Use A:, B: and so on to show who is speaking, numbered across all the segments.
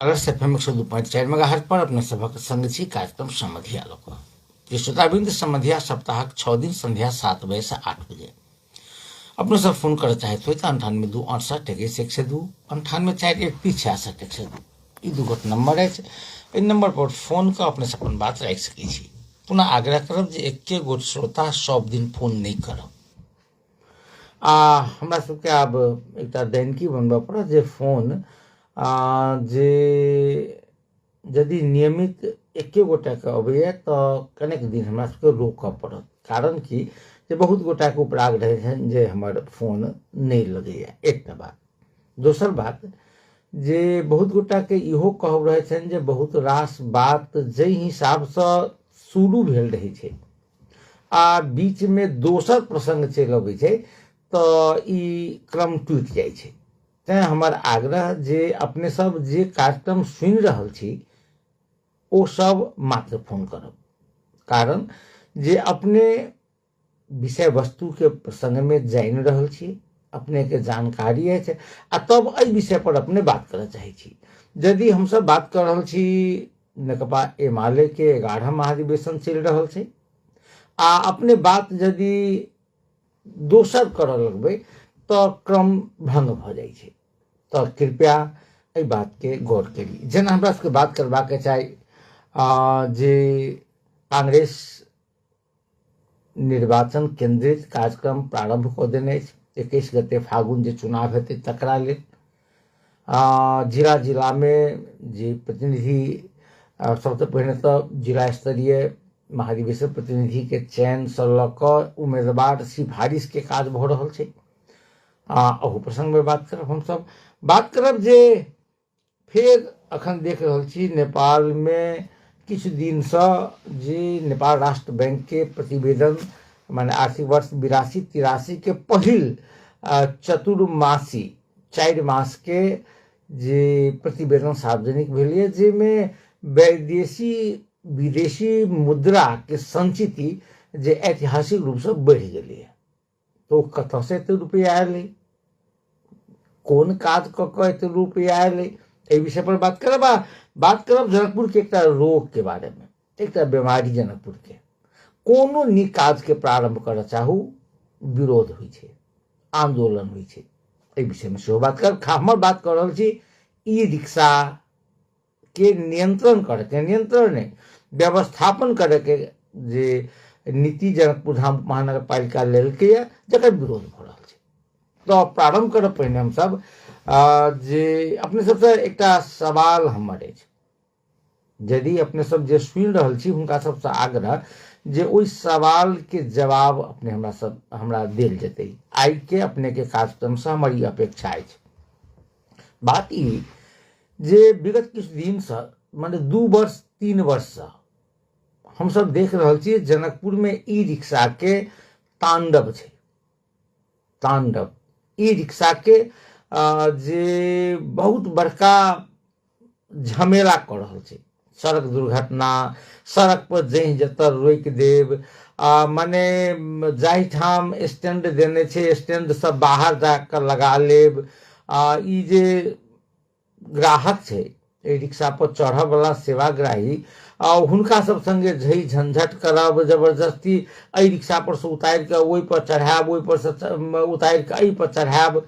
A: अलर्स FM 102.4 megahertz पर अपने सभक संग छी कार्यक्रम समधिया लोक जे श्रोताबिंद समधिया सप्ताहक 6 दिन संध्या 7 बजे से 8 बजे अपने सब फोन कर चाहते हो तो 98 2 68 102 98 4 1 66 102 ई दूगो नंबर है। इन नंबर पर फोन कर अपने से अपन बात रख सकी छी। पुनः आग्रह करब जे एके गो श्रोता सब दिन फोन नहीं करब। हमरा सबके आब एक दैनिकी बनबा पड़त जे फोन जे यदि नियमित एके गोटा के अबैया तो कनेक दिन हमरा सबके रोकऽ पड़त, कारण कि जे बहुत गोटा के उपराग रहे छनि जे हमर फोन नहीं लगैया। एकटा बात। दोसर बात जे बहुत गोटा के इहो कहब रहे छनि जे बहुत रास बात जै हिसाब से शुरू भेल रहे छै आ बीच में दोसर प्रसंग चलि अबै छै तो ई क्रम टूटि जाइ छै। तैं हमर आग्रह जे अपने सब जे कार्यक्रम सुनि रहल छी ओ सब मात्र फोन करब, कारण जे अपने विषय वस्तु के प्रसंग में जानि रहल छी, अपने के जानकारी है आ तब एहि विषय पर अपने बात करऽ चाहे छी। यदि हम सब बात कर रहल छी नेकपा एमाले के 11 महाधिवेशन चलि रहल छै आ अपने बात यदि दोसर करऽ लगबै तो क्रम भंग भ जाइ छै। तो कृपया एहि बात के गौर करी। जेना हमरा सबके बात करबाक चाही जे कांग्रेस निर्वाचन केंद्रित कार्यक्रम प्रारंभ कऽ देने अछि। 21 गते फागुन जे चुनाव हेतै तकरा लेल जिला जिला में जे प्रतिनिधि सबसे पहिने तो जिला स्तरीय महाधिवेशन प्रतिनिधि के चयन से लऽ कऽ उम्मीदवार सिफारिश के काज भऽ रहल छै। अहू प्रसंग में बात करब। हम सब बात करब जे फिर अखन देख रहल छी नेपाल में किछु दिन से जे नेपाल राष्ट्र बैंक के प्रतिवेदन माने आर्थिक वर्ष 82-83 के पहिल चतुर्मासी 4 मास के जे प्रतिवेदन सार्वजनिक भेलिए जेमे विदेशी मुद्रा के संचिति जे ऐतिहासिक रूप से बढ़ गई। तो कतऽ से एते रुपया आयल, कोन काज कऽ कऽ एते रुपया आयल, एहि विषय पर बात करब जनकपुर के एक रोग के बारे में, एक बीमारी जनकपुर के। कोनो नीक काज के प्रारंभ करऽ चाहू विरोध होइ छै, आंदोलन होइ छै। एहि विषय में सेहो बात करब। हमर बात कर रहल छी ई रिक्शा के नियंत्रण करे के, नियंत्रण नहीं व्यवस्थापन करे के जे नीति जनकपुर धाम महानगर पालिका लेलकै है जकर विरोध भ रहल छै। तो प्रारंभ करब पहिने हम सब जे अपने सबसे एकटा सवाल हमर अछि। यदि अपने सब जे सुनि रहल छी हुनका सबसे आग्रह जे ओहि सवाल के जवाब अपने हमरा देल जेतै। आई के अपने के कार्यक्रम से हमर ई अपेक्षा अछि। बात ई जे विगत किछु दिन से माने 2 वर्ष 3 वर्ष से हम सब देख रहल छी जनकपुर में ई रिक्शा के तांडव छै। तांडव ई रिक्शा के जे बहुत बड़का झमेला कर रहल छै। सड़क दुर्घटना, सड़क पर जहीं जतऽ रोक देब, माने जाहि ठाम स्टैंड देने छै स्टैंड से बाहर जाकर लगा लेब। ई जे ग्राहक छै एहि रिक्शा पर चढ़ऽ वाला सेवाग्राही हुनका सब संगे झई झंझट करब, जबरदस्ती एहि रिक्शा पर से उतारि के ओहि पर चढ़ायब, ओहि पर से उतारि के एहि पर चढ़ायब।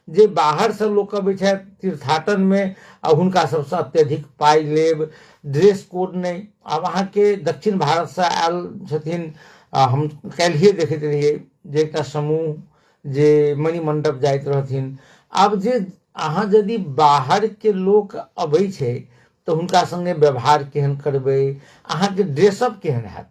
A: जे बाहर से लोक अबै छथि तीर्थाटन में हुनका सबसे अत्यधिक पाई लेब। ड्रेस कोड नहीं। आब अहाँ के दक्षिण भारत से आयल छथिन, हम काल्हिए देखैत रहिए जे एकटा समूह जे मणिमंडप जाइत रहथिन। आब जे अहाँ यदि बाहर के लोक अबै छै तो हुनका संगे व्यवहार केहन करबै, अहाँ के ड्रेसअप केहन हैत।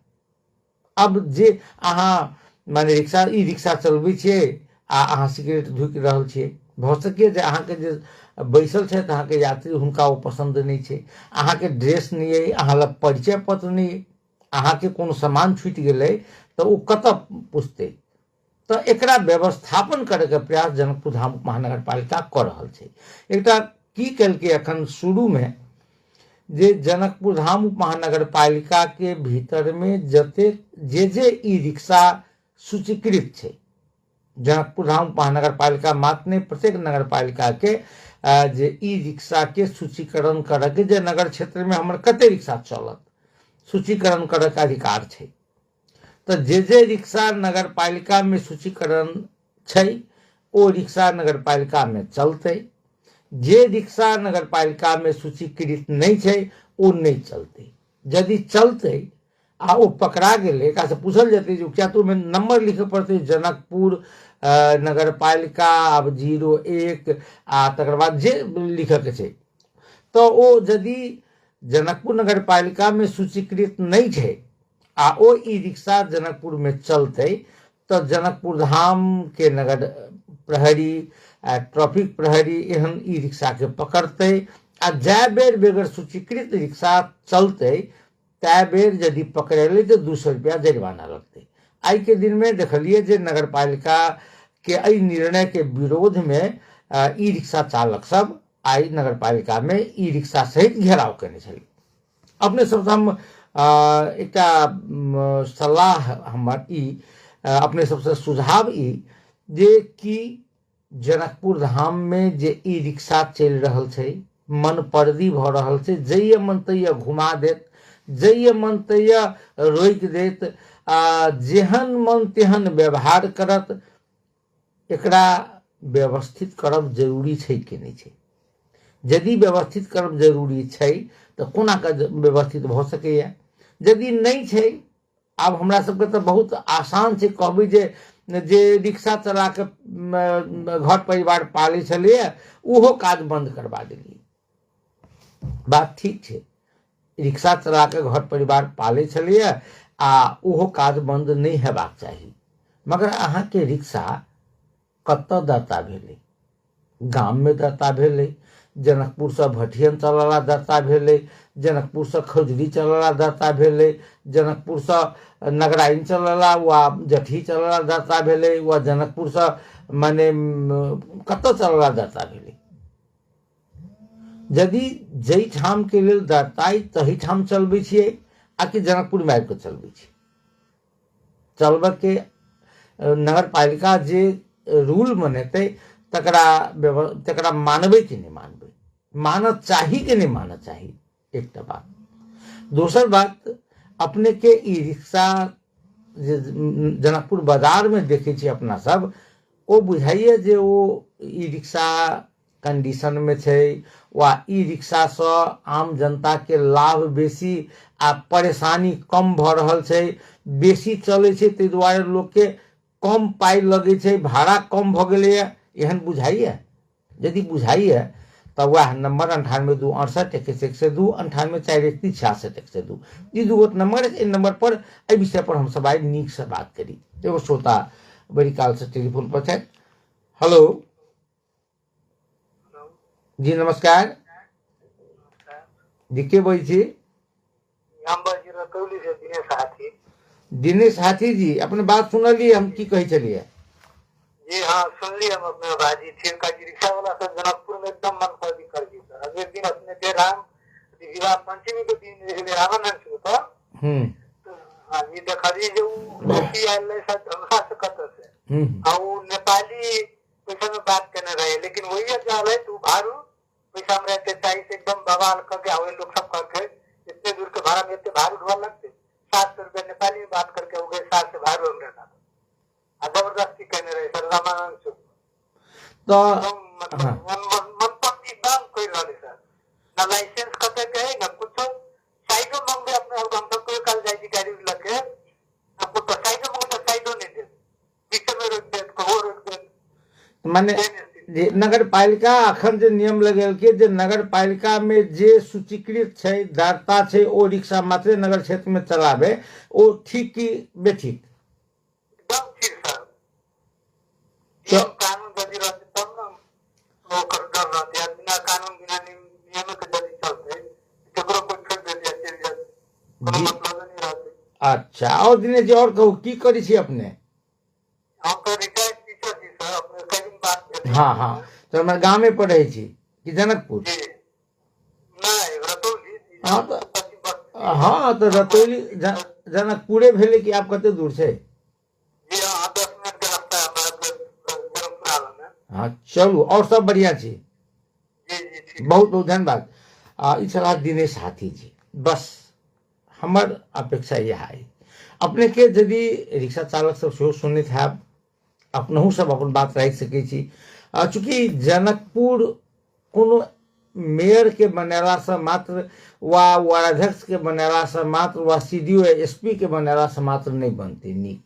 A: अब जे अहाँ माने ई रिक्शा चलबै छियै आ अहाँ सिगरेट धुकि रहल छियै, भऽ सकै जे अहाँ के जे बैसल छथि अहाँ के यात्री हुनका ओ पसंद नहीं छै। अहाँ के ड्रेस नहीं है, अहाँ लग परिचय पत्र नहीं है, अहाँ के कोनो सामान छूटि गेलै तो ओ कतऽ पुछतै। तो एकरा व्यवस्थापन करे के प्रयास जनकपुर धाम महानगर पालिका कर रहल छै। एकटा की केलकै अखन शुरू में जे जनकपुर धाम महानगर पालिका के भीतर में जते जे ई रिक्शा सूचीकृत छै जनकपुर धाम महानगर पालिका मात्र नहीं, प्रत्येक नगर पालिका के जे ई रिक्शा के सूचीकरण करऽ के, जे नगर क्षेत्र में हमर कते रिक्शा चलत, सूचीकरण करऽ के अधिकार छै। तो जे रिक्शा नगर पालिका में सूचीकरण छै ओ रिक्शा नगर पालिका में चलते, जे रिक्शा नगर पालिका में सूचीकृत नहीं छै ओ नहीं चलते। यदि चलते आ ओ पकड़ा गेले, एकरा से पूछल जेतै जो क्या तो में नंबर लिखे पड़ते, जनकपुर नगर पालिका अब 01 आ तकर बाद जे लिखे के छै, तो ओ यदि जनकपुर नगर पालिका में सूचीकृत नहीं छै आ ओ ई रिक्शा जनकपुर में चलते, तो जनकपुर धाम के नगर प्रहरी ट्रैफिक प्रहरी एहन ई रिक्शा के पकड़ते आ जै बेर बेगर सूचीकृत रिक्शा चलते तै बेर यदि पकड़ेले तो 200 रुपया जुर्माना लगते। आई के दिन में देखलिए जे नगर पालिका के एहि निर्णय के विरोध में ई रिक्शा चालक सब आई नगर पालिका में ई रिक्शा सहित घेराव केने छलै। अपने सबसे हम एक सलाह हमर ई अपने सबसे सुझाव ई जे कि जनकपुर धाम में जे ई रिक्शा चल रहल छै, मन पर्दी भ रहल छै, जइए मन तइए घुमा देत, जइए मन तइए रोक देत, जेहन मन तेहन व्यवहार करत, एकरा व्यवस्थित करब जरूरी छै कि नहीं छै। यदि व्यवस्थित करब जरूरी छै तो कोना के व्यवस्थित भ सकैया, यदि नहीं छै, आब हमरा सबके तो बहुत आसान छै, कहबै जे रिक्शा चला के घर परिवार पाले छलिए उहो काज बंद करवा देलिए, बात ठीक छै, रिक्शा चला के घर परिवार पाले छलिए आ उहो काज बंद नहीं हेबाक चाही, मगर अहाँ के रिक्शा कतऽ दरता भेलै, गाम में दरता भेलै, जनकपुर से भटियन चलला दरता भेलै, जनकपुर से खजुरी चलला दरता भेलै, जनकपुर से नगराइन चलला वा जठी चलला दरता भेलै, वा जनकपुर से माने कतऽ चलला दरता भेलै। यदि जई ठाम के लेल दरताई तही ठाम चलबै छियै आ कि जनकपुर में आबि कऽ चलबै छी, चलबऽ के नगर पालिका जे रूल बनेतै तकरा मानबै कि नहीं मानबै, मानऽ चाही कि नहीं मानऽ चाही, एकटा बात। दोसर बात, अपने के ई रिक्शा जे जनकपुर बाजार में देखे छी अपना सब, ओ बुझाइए जे ओ ई रिक्शा कंडीशन में छै वा ई रिक्शा से आम जनता के लाभ बेसी आ परेशानी कम भ रहल छै, बेसी चले छै ताहि दुआरे लोग के कम पाई लगे छै, भाड़ा कम भ गेलै, एहन बुझाइए। यदि बुझाइए तब वह नंबर 98268102 9841366102 ई दूगो नंबर है। नंबर पर एहि विषय पर हम सब आई नीक से बात करी। एगो श्रोता बड़ी काल से टेलीफोन पर छथि। हेलो जी नमस्कार जी, के बोल छी? दिनेश हाथी जी, अपने बात सुनलिए हम की कहे चलिए?
B: जी हाँ सुनलिए हम अपने भाजी ठीक का रिक्शा वाला सब जनकपुर में एकदम मन फर्जी कर दी सर। अगले दिन अपने के राम विवाह पंचमी के दिन रावण हंस होता हाँ ये देखा दी जो की आले सब ढंगा से कत से और नेपाली पैसा में बात करने रहे, लेकिन वही जा रहे तू भारू पैसा में रहते चाहिए एकदम बवाल करके आवे लोग सब करके इतने दूर के भाड़ा में इतने भारू ढोल लगते 700 रुपये नेपाली में बात करके हो गए 7 से भारू हम रहना जबरदस्ती कहने रहे सर रामानंद चुप
A: तो
B: मनपट्टी काम कोई रहे सर ना लाइसेंस कते कहे ना कुछ साइडो मांगे अपने हम सबको कल जाएगी गाड़ी लगे आपको तो साइडो मांगे तो साइडो नहीं दे पीछे में रोक दे को रोक दे
A: माने जे नगर पालिका अखन जे नियम लगेलकै जे नगर पालिका में जे सूचीकृत छै दाता छै ओ रिक्शा मात्र नगर क्षेत्र में चलावे, ओ ठीक की बेठीक?
B: एकदम ठीक सर। कानून यदि रहते तब ना वो कर डर रहते हैं, बिना कानून बिना नियम के यदि चलते केकरो कोई फेंक देते चल जाते कोनो मतलब नहीं रहते।
A: अच्छा, और दिनेश जी और कहू की करी छी अपने?
B: हम तो रिटायर्ड टीचर छी सर, अपने कई बात
A: हाँ हाँ, तो मैं गाँव में पढ़े छी कि जनकपुर?
B: जी नहीं रतौली।
A: हाँ तो रतौली जनकपुरे भेले कि आप कते दूर से?
B: जी हाँ 10 मिनट का रास्ता है हमारा।
A: हाँ चलू और सब बढ़िया छी।
B: जी जी ठीक।
A: बहुत बहुत धन्यवाद। ई छलाह दिनेश हाथी जी। बस हमर अपेक्षा यह है अपने के यदि रिक्शा चालक सब सेहो सुनैत हैब अपनहु सब अपन बात राखि सकै छी। चूँकि जनकपुर कोनो मेयर के बनेला से मात्र वा वार्डाध्यक्ष के बनेला से मात्र वा सीडीओ एसपी के बनेला से मात्र नहीं बनते नीक।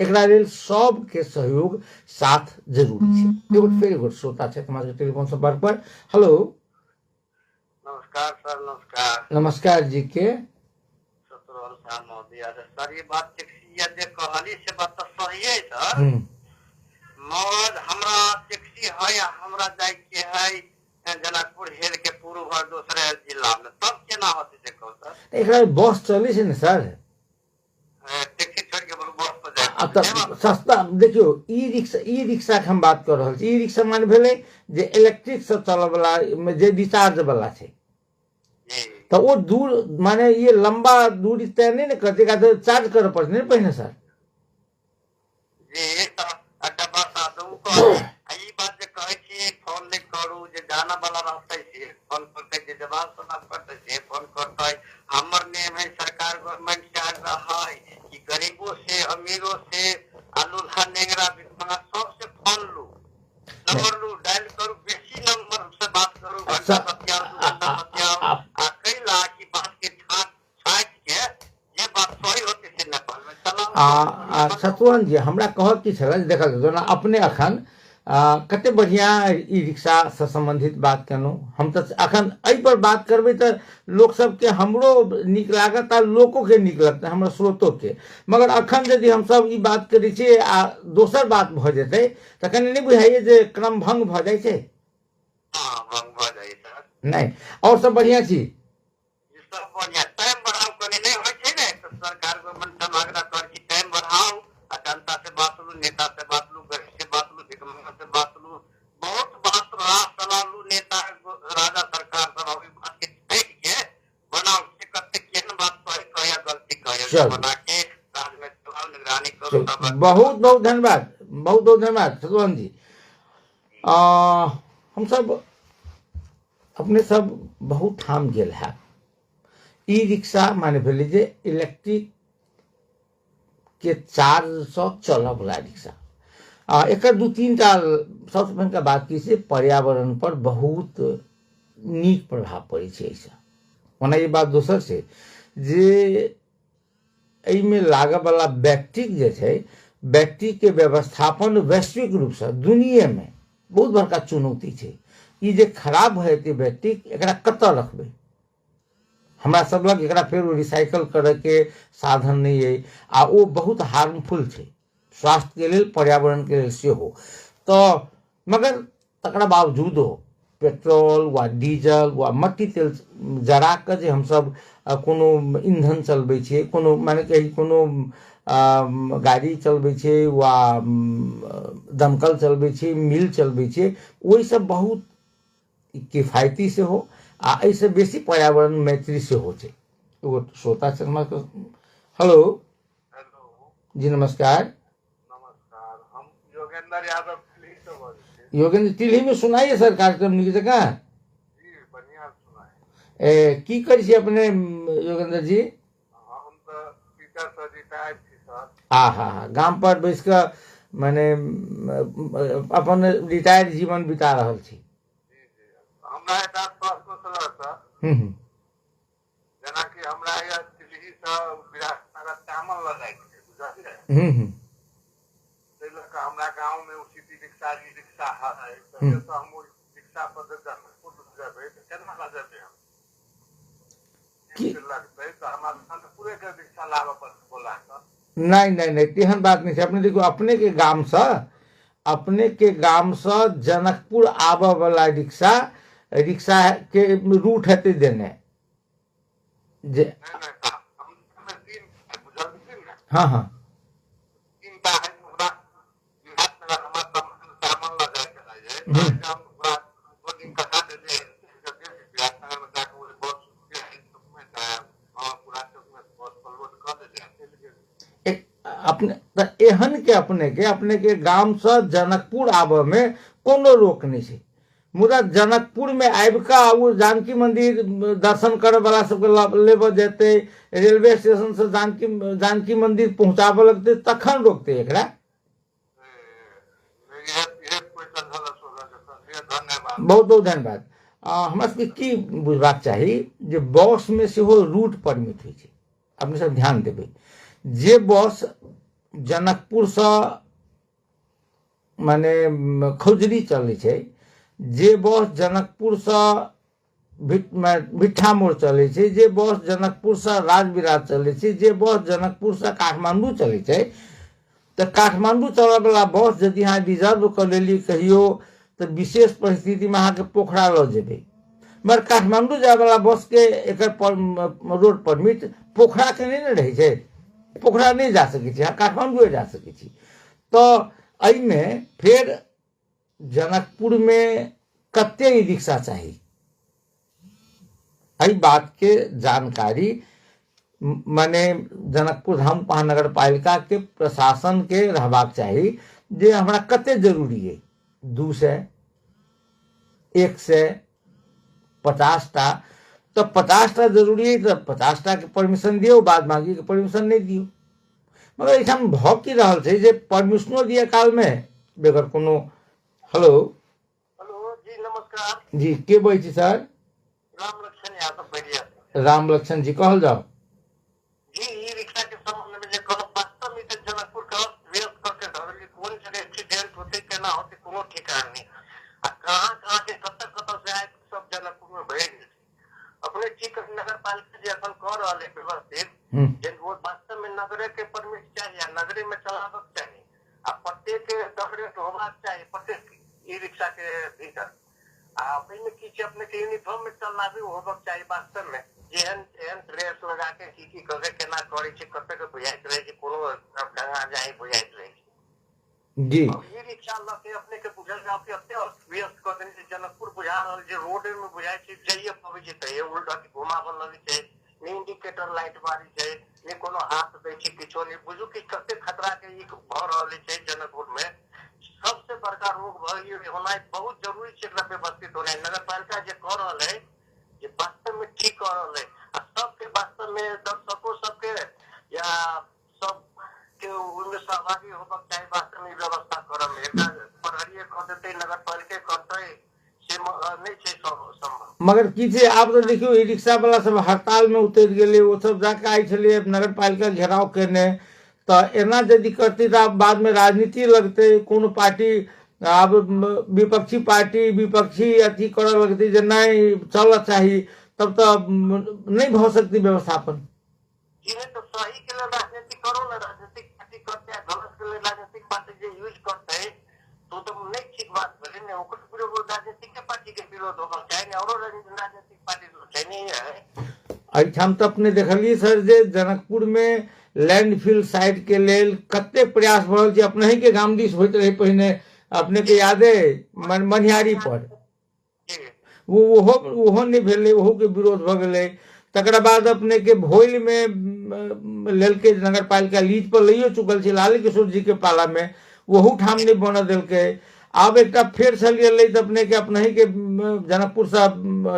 A: एकरा लेल सबके सहयोग साथ जरूरी छै। एगो फेर एगो श्रोता छै हमारे टेलीफोन संपर्क पर। हेलो
B: नमस्कार सर। नमस्कार।
A: नमस्कार जी के
B: शत्रुघ्न शाह महोदय। सर ये बात टैक्सी जे कहली से बात तो सही है सर। मगर हमरा टैक्सी है या हमरा जाय के है जनकपुर हेर के पूर्व भर दूसरे जिला में तब केना होते से कहू सर।
A: एकरा बस चले छै ने सर।
B: टैक्सी छोड़ के बस पर जाय
A: तब सस्ता देखियो ई रिक्शा के हम बात कर रहल छी। ई रिक्शा माने भेलै जे इलेक्ट्रिक से चलय वाला जे रिचार्ज वाला छै तो वो दूर माने ये लंबा दूरी तय नहीं ना करते का तो चार्ज करे पड़ते नहीं पहले सर।
B: जी तो डब्बा साधु को ई बात जे कहै छी फोन नहीं करू जे जाना वाला रहते छै फोन करते जे जवाब सुना पड़ते छै फोन करते। हमर नेम है सरकार गवर्नमेंट चार्ज रहा है कि गरीबों से अमीरों से आलूल्हा नेंगरा बिकमा सबसे फोन लू नंबर लू डायल करू बेसी नंबर से बात करू घंटा बतियाओ 2 घंटा बतियाओ आ कैला की बात के छाट के ये बात सही होते से नेपाल में चला।
A: शत्रुघ्न जी हमरा कहब की छल देखल जेना अपने अखन कते बढ़िया ई रिक्शा से संबंधित बात केलहुँ। हम तो अखन एहि पर बात करबै तो लोक सबके हमरो नीक लागत आ लोको के नीक लगतै हमरा श्रोतो के। मगर अखन यदि हम सब ई बात करै छी आ दोसर बात भ जेतै त कनि नहीं बुझाइए जे क्रम भंग भ जाइ छै।
B: हां भंग भ जाइ सर।
A: नहीं और सब बढ़िया छी।
B: सब बढ़िया टाइम बढ़ाओ कने नहीं होय छै ने तो सरकार गवर्नमेंट से आग्रह कर कि टाइम बढ़ाओ आ जनता से बात लो नेता से बात लो गरीब से बात लो भिखमंगा से बात लो बहुत बात रहा सलाह लो नेता राजा सरकार सब अभी बात के देख के बनाओ से कते केन बात कहे या गलती कहे बना के राज में चुनाव निगरानी करो।
A: बहुत बहुत धन्यवाद। बहुत बहुत धन्यवाद शत्रुघ्न जी। हम सब अपने सब बहुत ठाम गेल है। ई रिक्शा माने भेलै जे इलेक्ट्रिक के चार्ज से चलऽ वाला रिक्शा। एक 2-3 टा सबसे पहिलका बात की छै पर्यावरण पर बहुत नीक प्रभाव पड़ै छै एहिसँ। ओना ई बात दोसर छै जे एहिमे लागऽ वाला बैटरी जे छै बैटरी के व्यवस्थापन वैश्विक रूप से दुनिया में बहुत बड़का चुनौती छै। ई जे खराब भ जेतै बैटरी एकरा कतऽ रखबै हमरा सब लग एकरा फेर रिसाइकल करे के साधन नहीं है आ वो बहुत हार्मफुल छै स्वास्थ्य के लिए पर्यावरण के लिए सेहो। तो मगर तकरा बावजूदो पेट्रोल वा डीजल वा मट्टी तेल जरा के जे हम सब कोनो ईंधन चलबै छियै कोनो माने कही कोनो गाड़ी चलबै छियै वा दमकल चलबै छियै मिल चलबै छियै ओहि सब बहुत किफायती से हो आ ऐसे बेसी पर्यावरण मैत्री से हो छै। एगो श्रोता शर्मा के हेलो जी नमस्कार।
B: नमस्कार हम योगेंद्र यादव टिल्ही से बोल छी।
A: योगेंद्र टिल्ही में सुनाइए सर कार्यक्रम नीक जगह।
B: जी बढ़िया सुनाए।
A: की करै छी अपने योगेंद्र जी।
B: हम तो टीचर से रिटायर्ड छी सर।
A: हाँ गाम पर बैस के माने अपन रिटायर्ड जीवन बिता रहल छी।
B: हमरा एकटा प्रश्न छल सर। जेना कि हमरा या टिल्ही से विराटनगर चावल लगाय छै बुझलियै। तै लक हमरा गांव में सिटी रिक्शा है तो हम रिक्शा पर जनकपुर जेबै त केना जेबै हम की लगतै तो हमरा जनकपुरे के रिक्शा लाबऽ पड़तै बोला के।
A: नहीं तेहन बात नहीं छै। अपने देखो अपने के गाम से जनकपुर आबऽ वाला रिक्शा के रूट हेतै देने जे हाँ अपने एहन के अपने के गाम से जनकपुर आबऽ में कोनो रोक नहीं है। मुदा जनकपुर में आबिका वो जानकी मंदिर दर्शन करे वाला सबके लेबऽ जेते, रेलवे स्टेशन से जानकी मंदिर पहुंचाबऽ लगते, तखन रोकते एकरा। बहुत बहुत धन्यवाद। हमरा सबके की बुझबाक चाही जे बस में सेहो रूट परमिट होइ छै। अपने सब ध्यान देबै, जे बस जनकपुर से माने खौजरी चलै छै, जे बस जनकपुर से भिट्ठा मोड़ चलै छै, जे बस जनकपुर से राजविराज चलै छै, जे बस जनकपुर से काठमांडू चलै छै, तो काठमांडू चलय वाला बस यदि अहाँ रिजर्व कर लेली कहियो तो विशेष परिस्थिति में अहाँ के पोखरा ल जेबै, मगर काठमांडू जाय वाला बस के एकर रोड परमिट पोखरा के नहीं रहे छै। पोखरा नहीं जा सकै छी, अहाँ काठमांडू जा सकै छी। तो एहिमे फिर जनकपुर में कते ई रिक्शा चाहिए, एहि बात के जानकारी माने जनकपुर धाम महानगर पालिका के प्रशासन के रहबाक चाही जे हमरा कते जरूरी है। 200, 100, 50 टा, तो 50 टा जरूरी है तो 50 टा के परमिशन दियो, बाद बाकी के परमिशन नहीं दियो। मगर एहिठाम भऽ की रहल छै जे परमिशनो दिए काल में बेगर कोनो। हेलो
B: हेलो जी, नमस्कार
A: जी, के बोलै छी सर?
B: राम लक्ष्मण यादव बढ़िया।
A: राम लक्ष्मण जी कहल जाओ।
B: जी, ई रिक्शा के संबंध में जे कहब, वास्तव में जनकपुर के व्यस्त करके धरली, कोन जगह एक्सीडेंट होते केना होते कोनो ठिकाना नहीं, आ कहाँ के कतऽ से आए सब जनकपुर में भए गेल। अपने ठीक नगर पालिका जे अपन कह रहल है व्यवस्थित, जे वो वास्तव में नगरे के परमिट चाहिए, नगरे में चलाबक चाहिए, आ प्रत्येक डॉक्यूमेंट होबाक चाहिए प्रत्येक ई रिक्शा के भीतर। आ में की अपने के यूनिफॉर्म में चलाबी होबाक चाहिए। वास्तव में जेहन ड्रेस लगा के की करे केना करे छै, कते के बुझाइत रहे छै, कोनो ढंगा जाई बुझाइत रहे छै
A: जी।
B: ई रिक्शा ल के अपने के बुझल जाओ कि एते व्यस्त कर देने छै। जनकपुर बुझा रहल जे रोड में बुझाइ छै जाइए पबै छै त उल्टा के घुमाबऽ लगै छै, ने इंडिकेटर लाइट मारी छै, ने कोनो हाथ दै छै, किछो नहीं। बुझू कि कते खतरा के ई भ रहल छै जनकपुर में। सबसे बड़का रोग भ होना बहुत जरूरी छै, एकरा व्यवस्थित होना। नगर पालिका जे कह रहल है जे वास्तव में ठीक कह रहल है, आ सबके वास्तव में दर्शकों सबके या सब के उनमें सहभागी होबक चाहिए। वास्तव में व्यवस्था करम एकरा प्रहरीय कह देते, नगर पालिका करते, से नहीं छै संभव।
A: मगर की छै, आब तो देखियो ई रिक्शा वाला सब हड़ताल में उतर गेले, वो सब जाके आइ छले नगर पालिका घेराव केने। तो एना यदि करते तो बाद में राजनीति लगते, कोनो पार्टी आब विपक्षी पार्टी विपक्षी अथी करे लगती जे नहीं चल चाहिए, तब तो नहीं भ सकती व्यवस्थापन।
B: इन्हें तो सही के लिए राजनीति करो ना, राजनीतिक पार्टी करते हैं, गलत के लिए राजनीतिक पार्टी जो यूज करते हैं तो नहीं ठीक बात बोले ने। ओकर विरोध राजनीतिक पार्टी के विरोध होगा चाहे नहीं, और राजनीतिक पार्टी तो चाहे नहीं है।
A: एहिठाम तो अपने देखलिए सर जे जनकपुर में लैंडफिल साइट के लेल कते प्रयास भ रहल छै। अपने ही के गाम दिस होइत रहे पहिने, अपने के याद है मनिहारी पर ओहो नहीं भेले, ओहो के विरोध भ गेले। तकरा बाद अपने के भोइल में लेलके नगर पालिका लीज पर लइयो चुकल छै, लाल किशोर जी के पाला में, वहू ठाम नहीं बन देलके। आब एकटा फेर छल गेलै तऽ अपने के अपने ही के जनकपुर से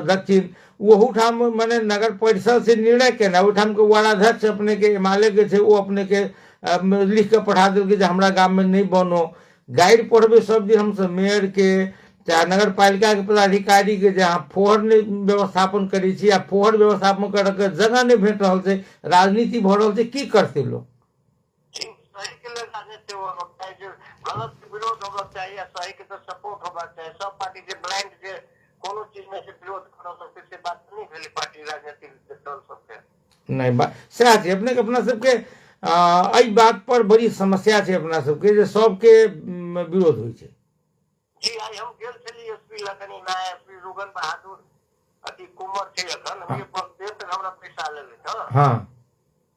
A: दक्षिण, वहू ठाम माने नगर परिषद से निर्णय केना, ओहिठाम के वार्डाध्यक्ष अपने के हिमालय के थे, वो अपने के लिख के पठा देलकै जे हमरा गाम में नहीं बनो। गाइड पढ़बे सब दिन हमसे मेयर के चाहे नगर पालिका के पदाधिकारी के जहाँ फोहर नहीं व्यवस्थापन करी छी, आ फोहर व्यवस्थापन करे के जगह नहीं भेट रहल छै, राजनीति भ रहल छै, की करते लोग?
B: गलत के विरोध होगा चाहिए, सही के तो सपोर्ट होगा चाहिए। सब पार्टी के ब्लाइंड के कोनो चीज में से विरोध कर सकते से बात नहीं भेली पार्टी राजनीतिक दल सबके।
A: नहीं बात सही छै, अपने के अपना सबके एहि बात पर बड़ी समस्या छै अपना सबके जे सबके विरोध होइ छै।
B: जी, आई हम गेल छली एसपी लगनी ना, एसपी रुगन बहादुर अति कुमार थे अखन हम देर तक हमरा पैसा लेले त।
A: हां,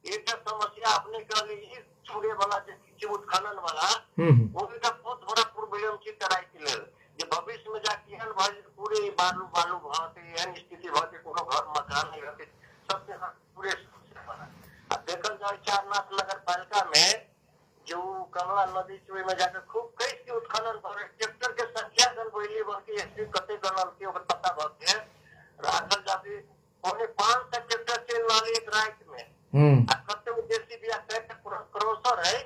B: एकटा समस्या अपने कहली ई छुड़े वाला जे उत्खनन वाला, ओहिटा बहुत बड़ा प्रॉब्लम छै कराई के लेल, जे भविष्य में जाके एहन भ पूरे बालू भते, एहन स्थिति भते, कोनो घर मकान नहीं रहते, सबके पूरे आ देखल जाए चारनाथ नगर पालिका में जो कमला नदी में जाकर खूब कैसे उत्खनन करे, ट्रैक्टर के संख्या पौने 5 तक ट्रैक्टर चल रहा है एक रात में। करते हुए जेसीबी क्रॉसर है,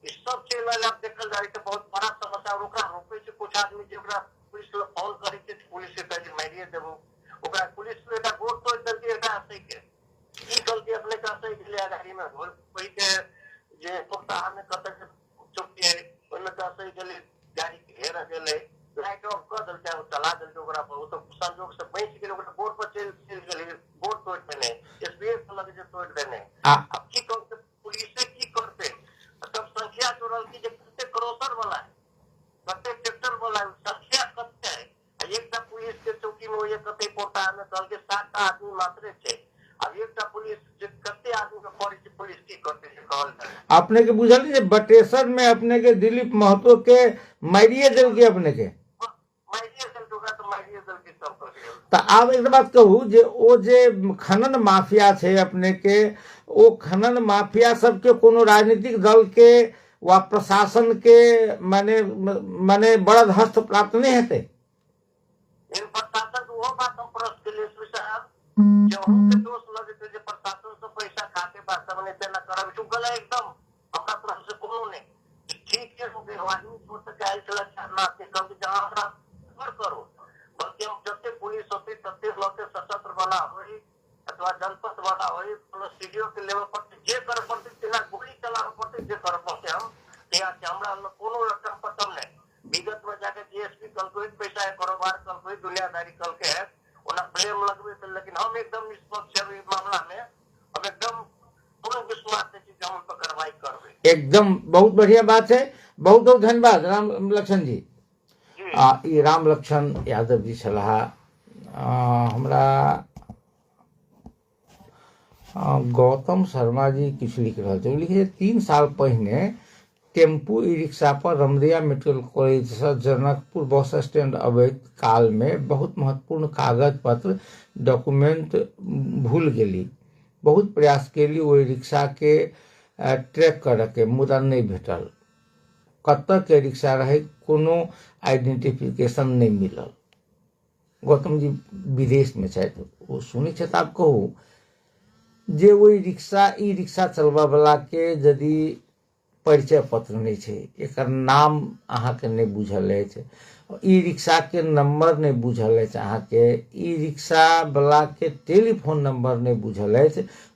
B: इस सब चल रहा है। देखल जाए तो बहुत बड़ा समस्या। रोके से कुछ आदमी जरा पुलिस फोन करे थे, पुलिस से पहले मारिए देबो, ओकरा पुलिस में का गोट तो जल्दी एटा सही के ई गलती अपने का सही के लिए गाड़ी में घोल कोई के जे पुख्ता में कत चुकी है उनमें का सही के लिए गाड़ी घेरा गेले, लाइट ऑफ कर दल चाहे चला दल तो ओकरा पर तो संजोग से 20 किलो ओकरा बोर्ड पर चल गेले, बोर्ड तोड़ देने एसबीएस लगे जे तोड़ देने। अब की करते पुलिस से की करते सब संख्या जोड़ल की जे कितने क्रॉसर वाला है, कते ट्रैक्टर वाला है, संख्या कते है। एकटा पुलिस के चौकी में ये कते पोटा में चल के 7 आदमी मात्र थे। अब एकटा पुलिस जे कते आदमी के पड़ी थी, पुलिस की करते से कहल
A: अपने के बुझल जे बटेसर में अपने के दिलीप महतो के मारिए दिल के अपने के
B: मारिए दिल तो मारिए दिल के सब कर दिया।
A: तो आब एक बात कहूँ जे ओ जे खनन माफिया छे अपने के, ओ खनन माफिया सबके कोनो राजनीतिक दल के वा प्रशासन के माने बड़ा हस्त प्राप्त नहीं हेते।
B: इन प्रशासन को वो बात हम प्रश्न के लिए साहब जो उनके दोष लगे थे जो प्रशासन से पैसा खाते बात हमने तेना करब तो गला एकदम अपना तरफ से कोनो नहीं ठीक है। वो आदमी छोड़ के आयल चला छाना के कब जहां कर करो, बल्कि हम जते पुलिस होती तते लोग सशस्त्र वाला होई अथवा जनपद वाला होई प्लस सीडीओ के लेवल पर जे कर पड़ती तेना गोली चलावे पड़ती जे कर पड़ते हम या हमरा कोनो रकम पतम नहीं। विगत में जाके जीएसपी कल कोई पैसा है, कारोबार कल कोई दुनियादारी कल के है उन्हें ब्लेम लगवे थे, लेकिन हम एकदम निष्पक्ष है मामला में, हम एकदम पूर्ण विश्वास है कि हम पर कार्रवाई करबे।
A: एकदम बहुत बढ़िया बात है, बहुत बहुत धन्यवाद राम लक्ष्मण जी। ये राम लक्ष्मण यादव जी छलाह हमरा गौतम शर्मा जी किछु लिख रहे थे, लिखे 3 साल पहले टेम्पू ई रिक्शा पर रमदिया मेडिकल कॉलेज से जनकपुर बस स्टैंड अबैत काल में बहुत महत्वपूर्ण कागज पत्र डॉक्यूमेंट भूल गेली। बहुत प्रयास केली ओहि रिक्शा के ट्रैक करे के, मुदा नहीं भेटल। कतऽ के रिक्शा रहे कोनो आइडेंटिफिकेशन नहीं मिलल। गौतम जी विदेश में छथि, वो सुनै छथि। आब कहू जे ओहि रिक्शा ई रिक्शा चलबा वाला के यदि परिचय पत्र नहीं छे, एकर नाम अहाँ के नहीं बुझल है, ई रिक्शा के नंबर नहीं बुझल है अहाँ के, ई रिक्शा वाला के टेलीफोन नंबर नहीं बुझल है,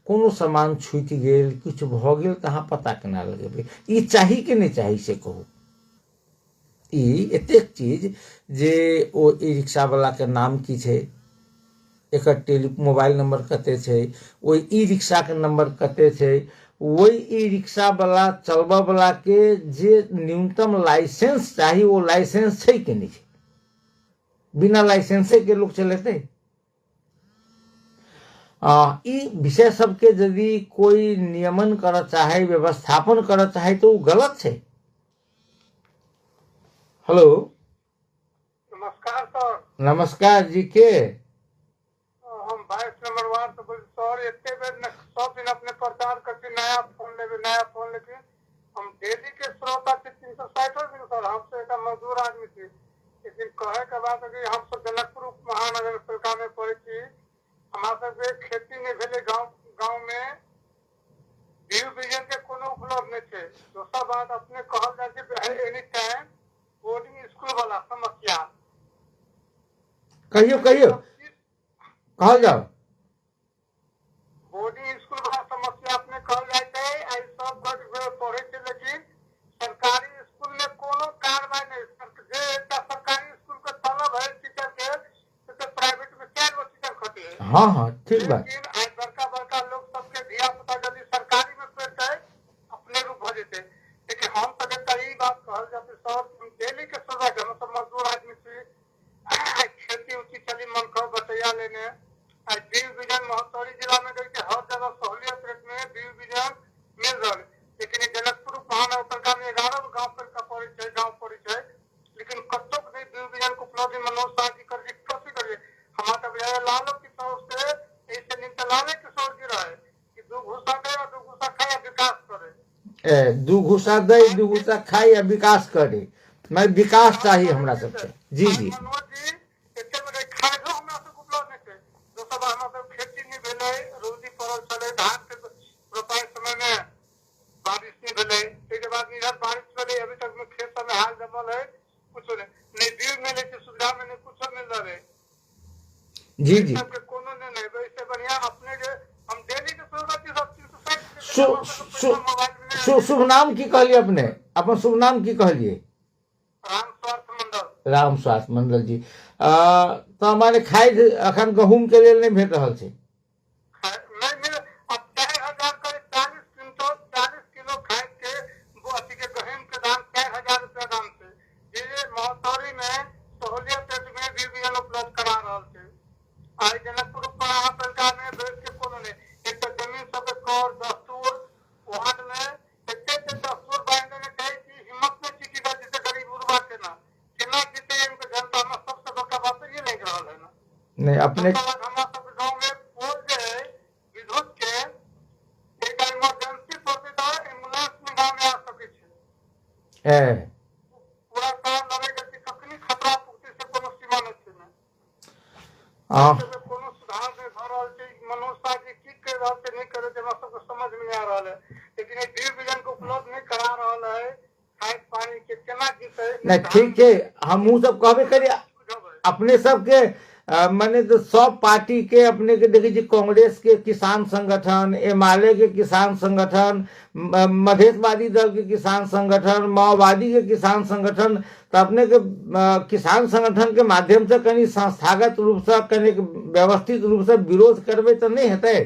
A: कोनो सामान छूटि गेल कुछ भ गेल त अहाँ पता केना लगेबै। ई चाही कि नहीं चाही से कहू। ई एतेक चीज जे ओ ई रिक्शा वाला के नाम की छे, एकर मोबाइल नंबर कते छे, ओई ई रिक्शा के नंबर कते छे, वही ई रिक्शा वाला चलबा वाला के जे न्यूनतम लाइसेंस चाहिए वो लाइसेंस है कि नहीं है। बिना लाइसेंसे के लोग चलेते। ई विषय सबके यदि कोई नियमन कर चाहे, व्यवस्थापन कर चाहे तो वो गलत है। हेलो
B: नमस्कार सर।
A: नमस्कार जी के
B: हम 22 नंबर वार्ड से बोल सर एते बेर सब दिन अपने प्रचार करके नया फोन लेके हम डेली के श्रोता थे 360 दिन सर। हमसे एक मजदूर आदमी थी, लेकिन कहे के बात है कि हम सब जनकपुर महानगर पालिका में पड़े थी, हमारा सब खेती नहीं भेले गांव में व्यू विजन के कोनो उपलब्ध नहीं थे। दूसरा बात अपने कहल जाए एनी टाइम बोर्डिंग स्कूल वाला समस्या
A: कहियो कहल जाओ।
B: बोर्डिंग स्कूल वाला समस्या अपने कहल जाते है आई सब पढ़े थे, लेकिन सरकारी स्कूल में कोनो कार्रवाई नहीं। सरकारी स्कूल के तलब है टीचर के तो प्राइवेट में 4 गो टीचर खटे है।
A: हाँ ठीक बात।
B: लेकिन आई बड़का लोग सबके धिया पुता यदि सरकारी में पढ़ते अपने रूप हो जेते। लेकिन हम तक कई बात कहल जाते सर डेली के सजा के मतलब मजदूर आदमी से खेती उची चली मन को बतैया लेने व्यू विजन महोत्सवी जिला में गई के हर जगह सहूलियत रेट में व्यू विजन मिल रहा है। लेकिन जनकपुर महानगर पालिका में 11 गांव पड़ी है, लेकिन कत्तो के व्यू विजन को उपलब्धि मनोज शाह जी कर कैसे करिए। हमारा तब लालो की तरफ से ऐसे नीचे लाले की सोच जी रहा है कि 2 घुसा दे और 2 घुसा खाए विकास करे।
A: 2 घुसा दे 2 घुसा खाए या विकास करे, मैं विकास चाहिए हमरा सबके। जी
B: मनोज जी एते में खाए हमरा सब उपलब्ध नहीं थे। दोस्तों हमारा खेती नहीं
A: जी जी
B: सबके कोनो ने नहीं वैसे बढ़िया अपने जे हम डेली के प्रगति सब 360
A: शुभ नाम की कहलिए अपने अपन शुभ नाम की कहलिए
B: राम स्वास्थ्य मंडल
A: राम स्वास्थ्य मंडल जी तो हमारे खाद अखन गहूम के लिए नहीं भेट रहा है
B: नहीं मिले अब 4000 का 40 किलो खाद के वो अथी के गहूम के दाम 4000 रुपया दाम से ये महोत्तरी में सहूलियत में भी उपलब्ध करा रहा है आई जनकपुर सरकार ने देश के कोनो ने एक तो जमीन सब कर दस्तूर वार्ड में एते दस्तूर बांधने ने कही कि हिम्मत में चीज का जिसे गरीब उर्वा के ना केना जीते इनके जनता में सबसे बड़का बात ये नहीं रहल है ना
A: नहीं अपने
B: हमरा सब गांव में पोल जे विद्युत के एक इमरजेंसी पड़ती तो एम्बुलेंस में गांव में आ सके छे पूरा काम लगे कि कखनी खतरा पूर्ति से कोनो सीमा नहीं छे
A: हां
B: कोनो सुधार नहीं भ रहल छे मनोज शाह जी की कर रहल छे नहीं करे हमरा सब समझ में नहीं आ रहल है लेकिन ये ड्रिप विजन को उपलब्ध नहीं करा रहल है खाद पानी के केना जीते
A: नहीं ठीक है हमहू सब कहबे करिए अपने सबके माने तो सब पार्टी के अपने के देखिए कांग्रेस के किसान संगठन एमआलए के किसान संगठन मधेशवादी दल के किसान संगठन माओवादी के किसान संगठन तो अपने के किसान संगठन के माध्यम से कहीं संस्थागत रूप से कहीं व्यवस्थित रूप से विरोध करवे तो नहीं हेतै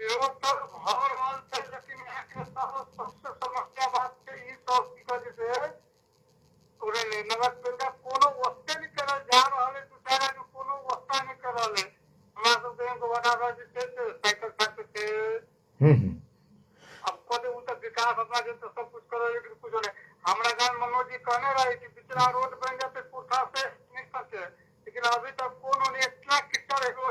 B: विरोध तो हो रहल छै लेकिन यहाँ के सबसे समस्या बात छै ई तो की कहे छै पूरे नगर पालिका कोनो वस्ते नहीं करल जा रहल है दूसरा के कोनो वस्ता नहीं कर रहल है हमरा सब के को बता रहा छै साइकिल छात्र के अब कोदे उ तक विकास अपना जे तो सब कुछ करो लेकिन कुछ नहीं हमरा गांव मनोज जी कहने रहे कि पिछला रोड बन जाते पुरखा से नहीं सके लेकिन अभी तक कोनो ने इतना किस्सा एगो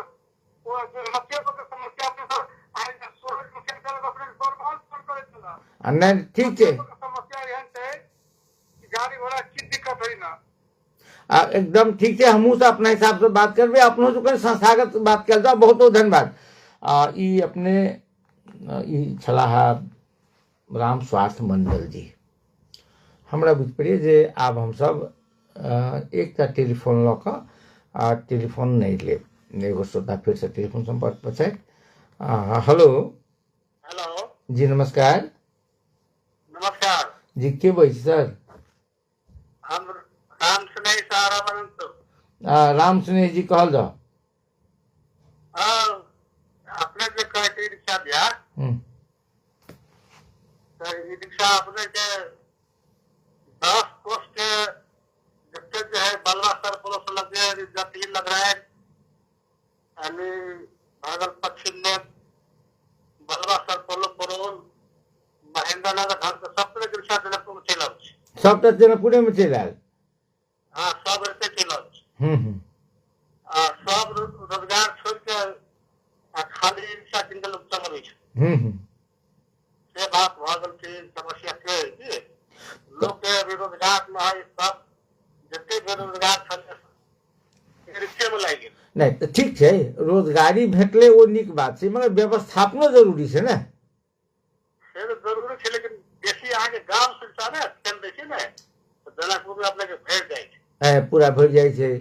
B: वो समस्या के समस्या अपने सब आई सोलर मुख्य चल अपने बर्बाद कर करे चला
A: नहीं ठीक है
B: समस्या यहन छै कि गाड़ी घोड़ा की दिक्कत है ना
A: एकदम ठीक है हमहू से अपना हिसाब से बात करबे अपनो जो कहीं संस्थागत बात कर जाओ बहुत बहुत धन्यवाद ई अपने ई छलाह राम स्वास्थ्य मंडल जी हमरा बुझ पड़िए जे आब हम सब एकटा टेलीफोन लऽ कऽ आ टेलीफोन नहीं लेब एगो श्रोता फिर से टेलीफोन संपर्क पर छै हेलो
B: हेलो
A: जी नमस्कार
B: नमस्कार
A: जी के बोल सर
B: हम राम स्नेह सहारा बनंत
A: राम स्नेह जी कहल जाओ
B: अपने के कहते रिक्शा दिया तो ई रिक्शा अपने के 10 कोस के जितने जो है बलवा सर पुलिस लगे जाती लग रहा है यानी भागल पश्चिम में बलवा सर पुरोल महेंद्र नगर घर सब तरह के रिक्शा जनकपुर में चल
A: सब तो जनकपुर में चल आयल
B: हाँ सब रहते चल सब रोजगार छोड़ के खाली रिक्शा किनल चल से बात भगल के समस्या के लोग के बेरोजगार में है सब जते बेरोजगार छल रिक्शे में लाग गेल
A: नहीं तो ठीक है रोजगारी भेटले वो निक बात है मगर व्यवस्थापनो जरूरी है ना
B: से तो जरूरी है लेकिन बेसी आगे गांव से ना चल दै छै ने तो जनकपुर में अपने के भेट जाय छै
A: पूरा भर जाय छै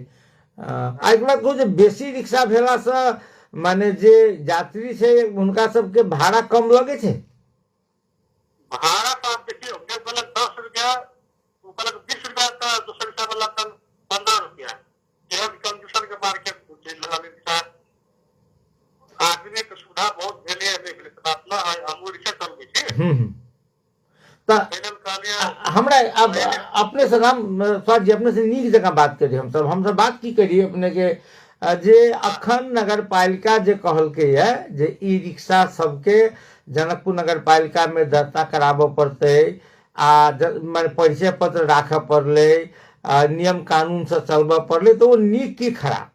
A: आइ के बाद जे बेसी रिक्शा भेला से माने जे यात्री छै उनका सबके भाड़ा कम लगे छै
B: भाड़ा तो आप देखिए जो गलत 10 रुपया वो गलत 20 रुपया का दूसरे रिक्शा वाला 15 रुपया यह कंडीशन के मार्केट रिक्शा आदमी के सुविधा बहुत भेले है नहीं भेले बात ना है हम रिक्शा चलबे छी
A: हमरा अब अपने से हम स्वाद जी अपने से नीक जगह बात करिए हम सब बात की करिए अपने के जे अखन नगर पालिका जे कहलके है जे ई रिक्शा सबके जनकपुर नगर पालिका में दर्ता कराबो पड़ते आ परिचय पत्र राख पड़ले नियम कानून से चलबा पड़ले तो वो नीक की खराब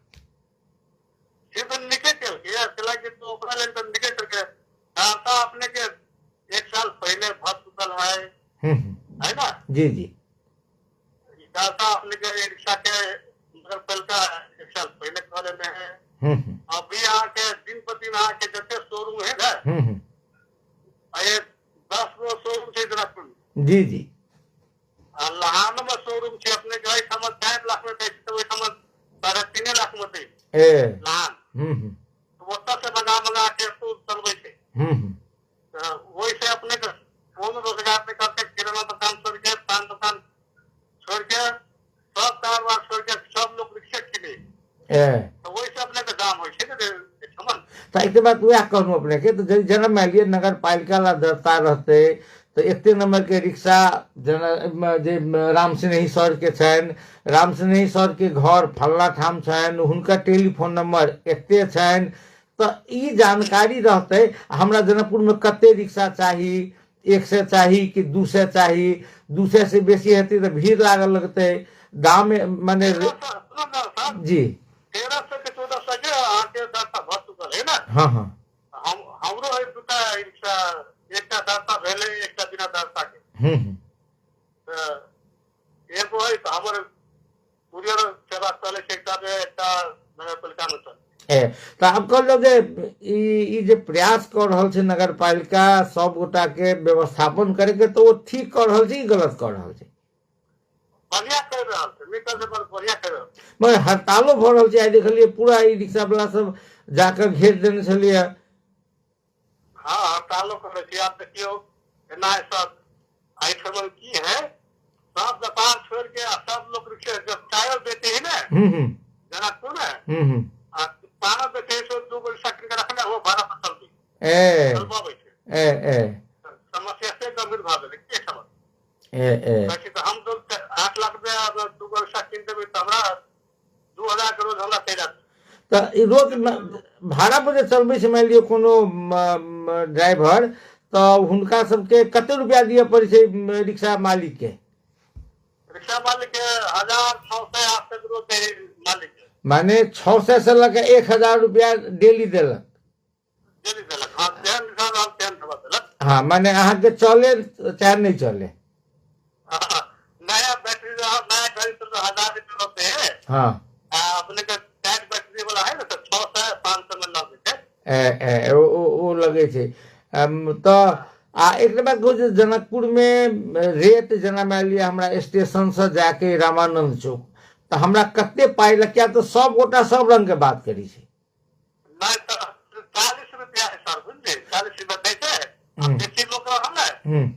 B: ये तो निके चल गया चला के तो ओकरा लेल तो निके चल के दाता अपने के 1 साल पहले भर चुकल है ना
A: जी जी
B: दाता अपने के रिक्शा के नगर पालिका 1 साल पहले करे में है अभी आके दिन पर दिन आके जैसे शोरूम है ना ये 10 गो शोरूम छै जनकपुर
A: जी जी
B: लहान में शोरूम छै अपने के समझ 4 लाख में तो समझ 3.5 लाख में लान ओतऽ से मंगा के तो चलबै छै। वही से अपने के कोनो रोजगार नहीं करते, किराना दुकान छोड़ के, पान दुकान छोड़ के, सब कारोबार छोड़ के सब लोग रिक्शा खेले, तो वही से अपने के दाम हो छै ने समझ।
A: तो एक बात वह कहूँ अपने के, तो जना मान लिये नगर पालिका ला दरता रहते तो एक नंबर के रिक्शा जना जे राम सिंह सर के छन, राम सिंह सर के घर फल्ला ठाम छन, हुनका टेलीफोन नंबर एते छन, तो ई जानकारी रहते हमरा जनकपुर में कते रिक्शा चाहिए, 100 चाहिए कि 200 चाहिए, 200 से बेसी हेती तो भीड़ लागल लगते दाम माने जी
B: 1300 के 1400 के आके दाता भर चुकल है ना।
A: हाँ हाँ
B: हमरो है दुटा रिक्शा, एकटा दाता भेले एकटा बिना दाता के। एगो है तो हमर कुरियर सेवा चले छै, एकटा नगर पालिका में चले।
A: तो आप कहलो जे प्रयास कर रहल छै नगर पालिका सब गोटा के व्यवस्थापन करे के, तो वो ठीक कर रहल छै गलत कर रहल छै?
B: बढ़िया कर रहल छै, निकल से बढ़िया कर रहल छै।
A: मगर हड़तालो भ रहल छै, आई देखलिए पूरा ई रिक्शा वाला सब जाकर घेर देने छलिए।
B: हाँ हड़तालो करे छै। आप देखियो एना सब आई खबर की है, सब दुकान छोड़ के सब लोग रिक्शा जब चाय देते हैं ना जनकपुर में, पाना बेचे सो 2 गो रिक्शा के रखना वो भाड़ा पर चल दी चलबाबै छै। समस्या से गंभीर भ गेलै के खबर ताकि तो हम तो 8 लाख में 2 गो रिक्शा किन देबै त हमरा 2000 के रोज हमरा चाहिए।
A: तो ई रोज भाड़ा पर चलबे से मान लियो कोनो ड्राइवर, तो हुनका सबके कते रुपया दिए पड़े छै रिक्शा मालिक के?
B: रिक्शा मालिक के 1600 800 रोज दे मालिक के,
A: माने 600 से लगे 1000 रुपया डेली देलक। हाँ माने अहाँ के चले चाहे नहीं चले,
B: नया बैटरी नया गाड़ी तो 1000 रुपया होते हैं। हाँ अपने का टैग बैटरी वाला है ना, तो 600 500 में लगे छै
A: वो लगे छै। तो एक बात कहूँ जनकपुर में रेट जना मान लिया हमरा स्टेशन से जाके रामानंद चौक, तो हमरा कते पाई लग, क्या तो सब गोटा सब रंग के बात करी छै।
B: नहीं तो 40 रुपया है सर, बुझलिए 40 रुपया दै छै, बेसी लोग रहल है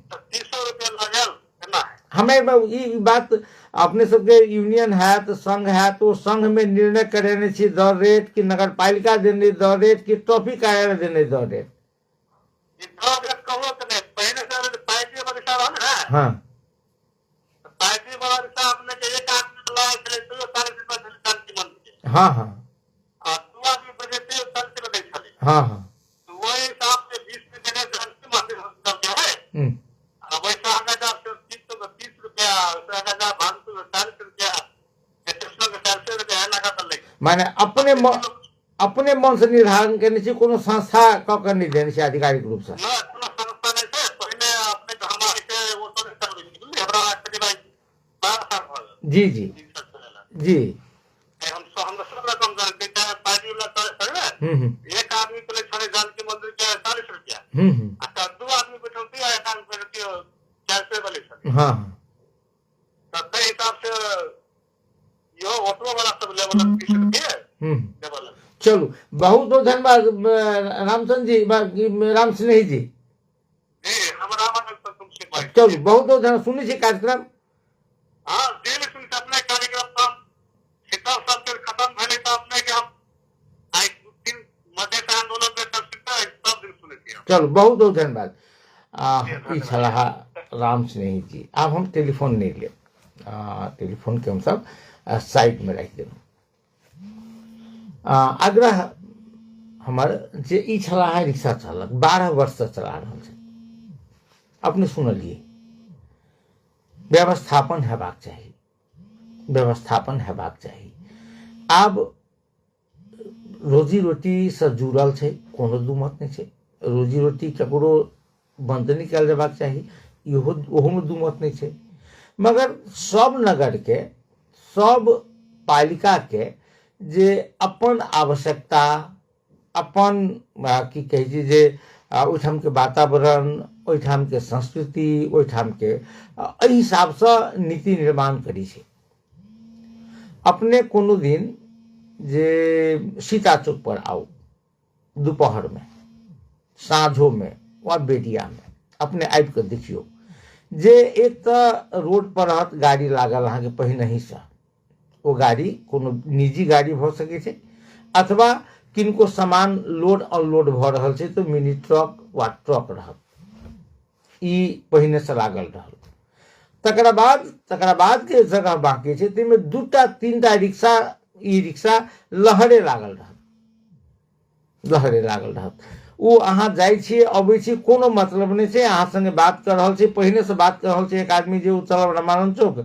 B: तो 300 रुपया लगल केना है।
A: हमें ई बात अपने सबके यूनियन है तो संघ है, तो संघ में निर्णय करेने छी दर रेट की नगर पालिका देने दर रेट की ट्रैफिक कार्यालय देने दर रेट?
B: दर रेट कहो तो नहीं, पहले से पार्टी वाला रिक्शा रहल है।
A: हाँ
B: पार्टी वाला रिक्शा अपने के एक आदमी लगा चले तो 40 रुपया चले 40 मन के।
A: हाँ हाँ
B: और 2 आदमी बजे से 40 रुपया चले।
A: हाँ हाँ
B: तो वही हिसाब से 20 में देने 40 मन के है। अब वैसा अगर आप 30 रुपया, वैसा अगर आप 40 रुपया, स्टेशन के 40 रुपया लगा कर ले।
A: माने अपने मन से निर्धारण करने से कोनो संस्था क नहीं देने से आधिकारिक रूप से?
B: ना कोनो संस्था नहीं है, पहले अपने को हमारे से वो तो नहीं कर रही थी हमरा आज भाई 12 साल हो गए।
A: जी जी जी
B: हम सब रकम जानते हैं, पार्टी वाला करे ना, एक आदमी को ले छड़े जानकी मंदिर के 40 रुपया, अच्छा 2 आदमी बैठलती है, एक आदमी बैठलती है 400 वाले छड़े।
A: हाँ
B: तब हिसाब से यो ऑटो वाला सब लेवल 30 रुपया लेवल।
A: चलो बहुत बहुत धन्यवाद रामचंद्र जी, राम सिंह जी।
B: हमारा
A: चलो बहुत बहुत धन्यवाद। सुनी छी कार्यक्रम?
B: हाँ दिन सुन अपने कार्यक्रम तो शीतल सब खत्म भेले तो अपने के हम आई 2 दिन मध्य का आंदोलन में सब दिन सुने थे।
A: चलो बहुत बहुत धन्यवाद। ई छलाह राम सिंह जी। अब हम टेलीफोन नहीं ले, टेलीफोन के हम सब साइड में रख दें। आग्रह हमार जे ई छलाह रिक्शा चालक 12 वर्ष से चला रहल छै, अपने सुनलिए व्यवस्थापन हेबाक चाही, व्यवस्थापन हेबाक चाही। आब रोजी रोटी से जुड़ल छै, कोनो दू मत नहीं छै, रोजी रोटी ककरो बंद नहीं कल जेबाक चाही, ओहो में दू मत नहीं छै। मगर सब नगर के सब पालिका के जे अपन आवश्यकता, अपन की कहे छै जे ओहिठाम के वातावरण, ओहिठाम के संस्कृति, ओहिठाम के एहि हिसाब से नीति निर्माण करी छै। अपने कोनो दिन जे सीता चौक पर आओ दोपहर में साँझो में वा बेटिया में अपने आबि कऽ देखियौ जे एक तऽ रोड पर रहत गाड़ी लागल अहाँके पहिनहि से ओ गाड़ी कोनो निजी गाड़ी भऽ सकै छै अथवा किनको सामान लोड अनलोड भऽ रहल छै तऽ मिनी ट्रक वा ट्रक रहत ई पहिने से लागल रहल। तकरा बाद के जगह बाकी छै ताहिमे 2-3टा रिक्शा ई रिक्शा लहरे लागल रहत ओ अहाँ जाइ छियै अबै छी कोनो मतलब नहीं छै अहाँ संगे बात कर रहल छै पहिने से बात कर रहल छै एक आदमी जे ओ चलब रामानंद चौक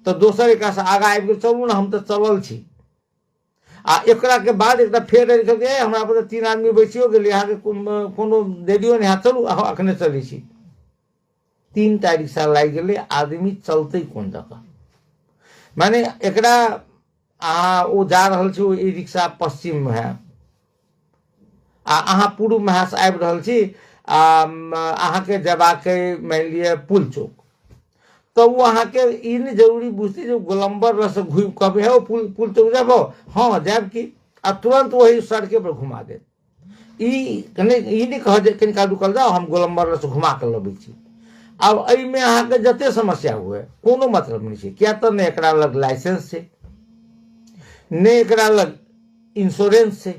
A: तऽ दोसर एकरा से आगा आबि गेल चलू ने हम तऽ चलल छी आ एकरा के बाद एकटा फेर हमरा पर 3 आदमी बैसियो गेल अहाँके कोनो देरियो नहीं चलू अखने चलै छी 3टा रिक्शा लागि गेलै आदमी चलते कोन जगह माने एकरा अहाँ ओ जा रहल छै ओ ई रिक्शा पश्चिम में है आ अहाँ पूर्व में आबि रहल छी अहाँके जबाक मान लिअ पुल चौक तो वो अहाँके ई नहीं जरूरी बुझती जो गोलम्बर रस घूम कहबे हो पुल चौक जाबो हाँ जाब की आ तुरंत वही सड़के पर घुमा दे ई नहीं कह जे कनिका रुकल जाओ हम गोलम्बर रस घुमा के लबै छी। अब एहिमे अहाँके जते समस्या हुए कोनो मतलब नहीं छै किया तऽ ने एकरा लग लाइसेंस छै ने एकरा लग इंश्योरेंस छै।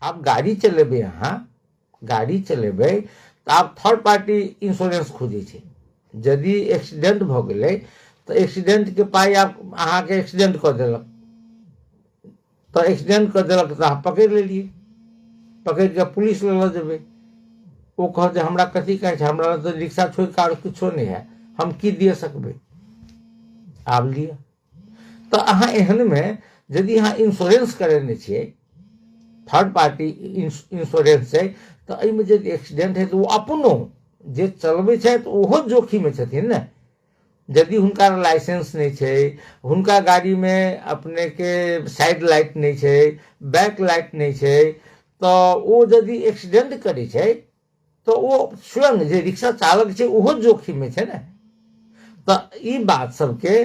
A: आप गाड़ी चलेबे अहाँ गाड़ी चलेबे तो आप थर्ड पार्टी इंश्योरेंस खोजे छै यदि एक्सीडेंट भ गेलै तो एक्सीडेंट के पाई आप अहाँके एक्सीडेंट कर देलक तो एक्सीडेंट कर देलक तो अहाँ पकड़ लेलिए पकड़ के पुलिस लऽ जेबै वो कह जे हमरा कथी कहै छै हमरा तो रिक्शा छोड़ के और कुछो नहीं है हम की दिए सकबै आब लिअ तो अहाँ एहन में यदि अहाँ इंश्योरेंस करेने छियै थर्ड पार्टी इंश्योरेंस है तो एहिमे यदि एक्सीडेंट है तो वो अपनो जे चलबै छथि ओहो जोखिम में छथिन ने यदि हुनका लाइसेंस नहीं छै हुनका गाड़ी में अपने के साइड लाइट नहीं छै बैक लाइट नहीं छै तो वो यदि एक्सीडेंट करै छै तो वो स्वयं जे रिक्शा चालक छै ओहो जोखिम में छै ने। तो ई बात सबके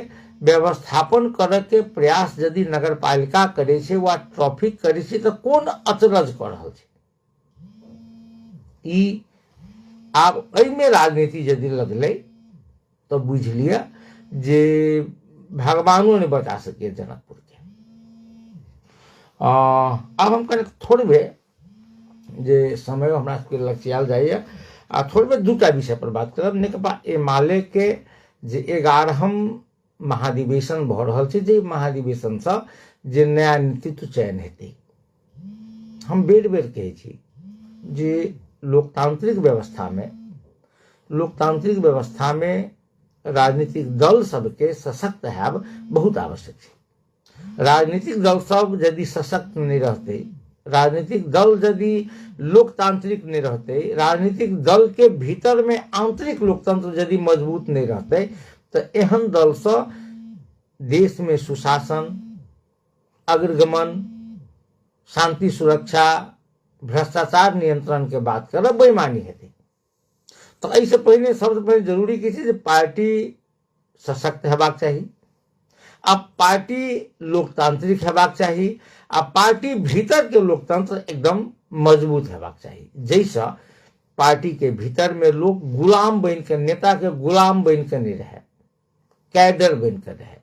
A: व्यवस्थापन करे के प्रयास यदि नगर पालिका करे छै वा ट्रैफिक करे छै तो कोन अचरज कर रहल छै ई आब एहिमे राजनीति यदि लगलै तो बुझ लिया जे भगवानो नहीं बचा सके जनकपुर के। अब हम कने थोड़बे जे समय हमरा सबके लचियाल जाइए आ थोड़बे 2टा विषय पर बात करब नेकपा एमाले के जे 11हम महाधिवेशन भऽ रहल छै जे महाधिवेशन से जे नया नेतृत्व चयन हेतै हम बेर बेर कहै छी जे लोकतांत्रिक व्यवस्था में राजनीतिक दल सबके सशक्त हैब बहुत आवश्यक छै। राजनीतिक दल सब यदि सशक्त नहीं रहते राजनीतिक दल यदि लोकतांत्रिक नहीं रहते राजनीतिक दल के भीतर में आंतरिक लोकतंत्र यदि मजबूत नहीं रहते तो एहन दल से देश में सुशासन अग्रगमन शांति सुरक्षा भ्रष्टाचार नियंत्रण के बात करब बेईमानी हेतै। तो ऐसे पहले सबसे पहले जरूरी की छै जे पार्टी सशक्त हेबाक चाही अब पार्टी लोकतांत्रिक हेबाक चाही आ पार्टी भीतर के लोकतंत्र एकदम मजबूत हेबाक चाही जैसा पार्टी के भीतर में लोग गुलाम बन के नेता के गुलाम बन के नहीं रहे कैडर बन के रहे।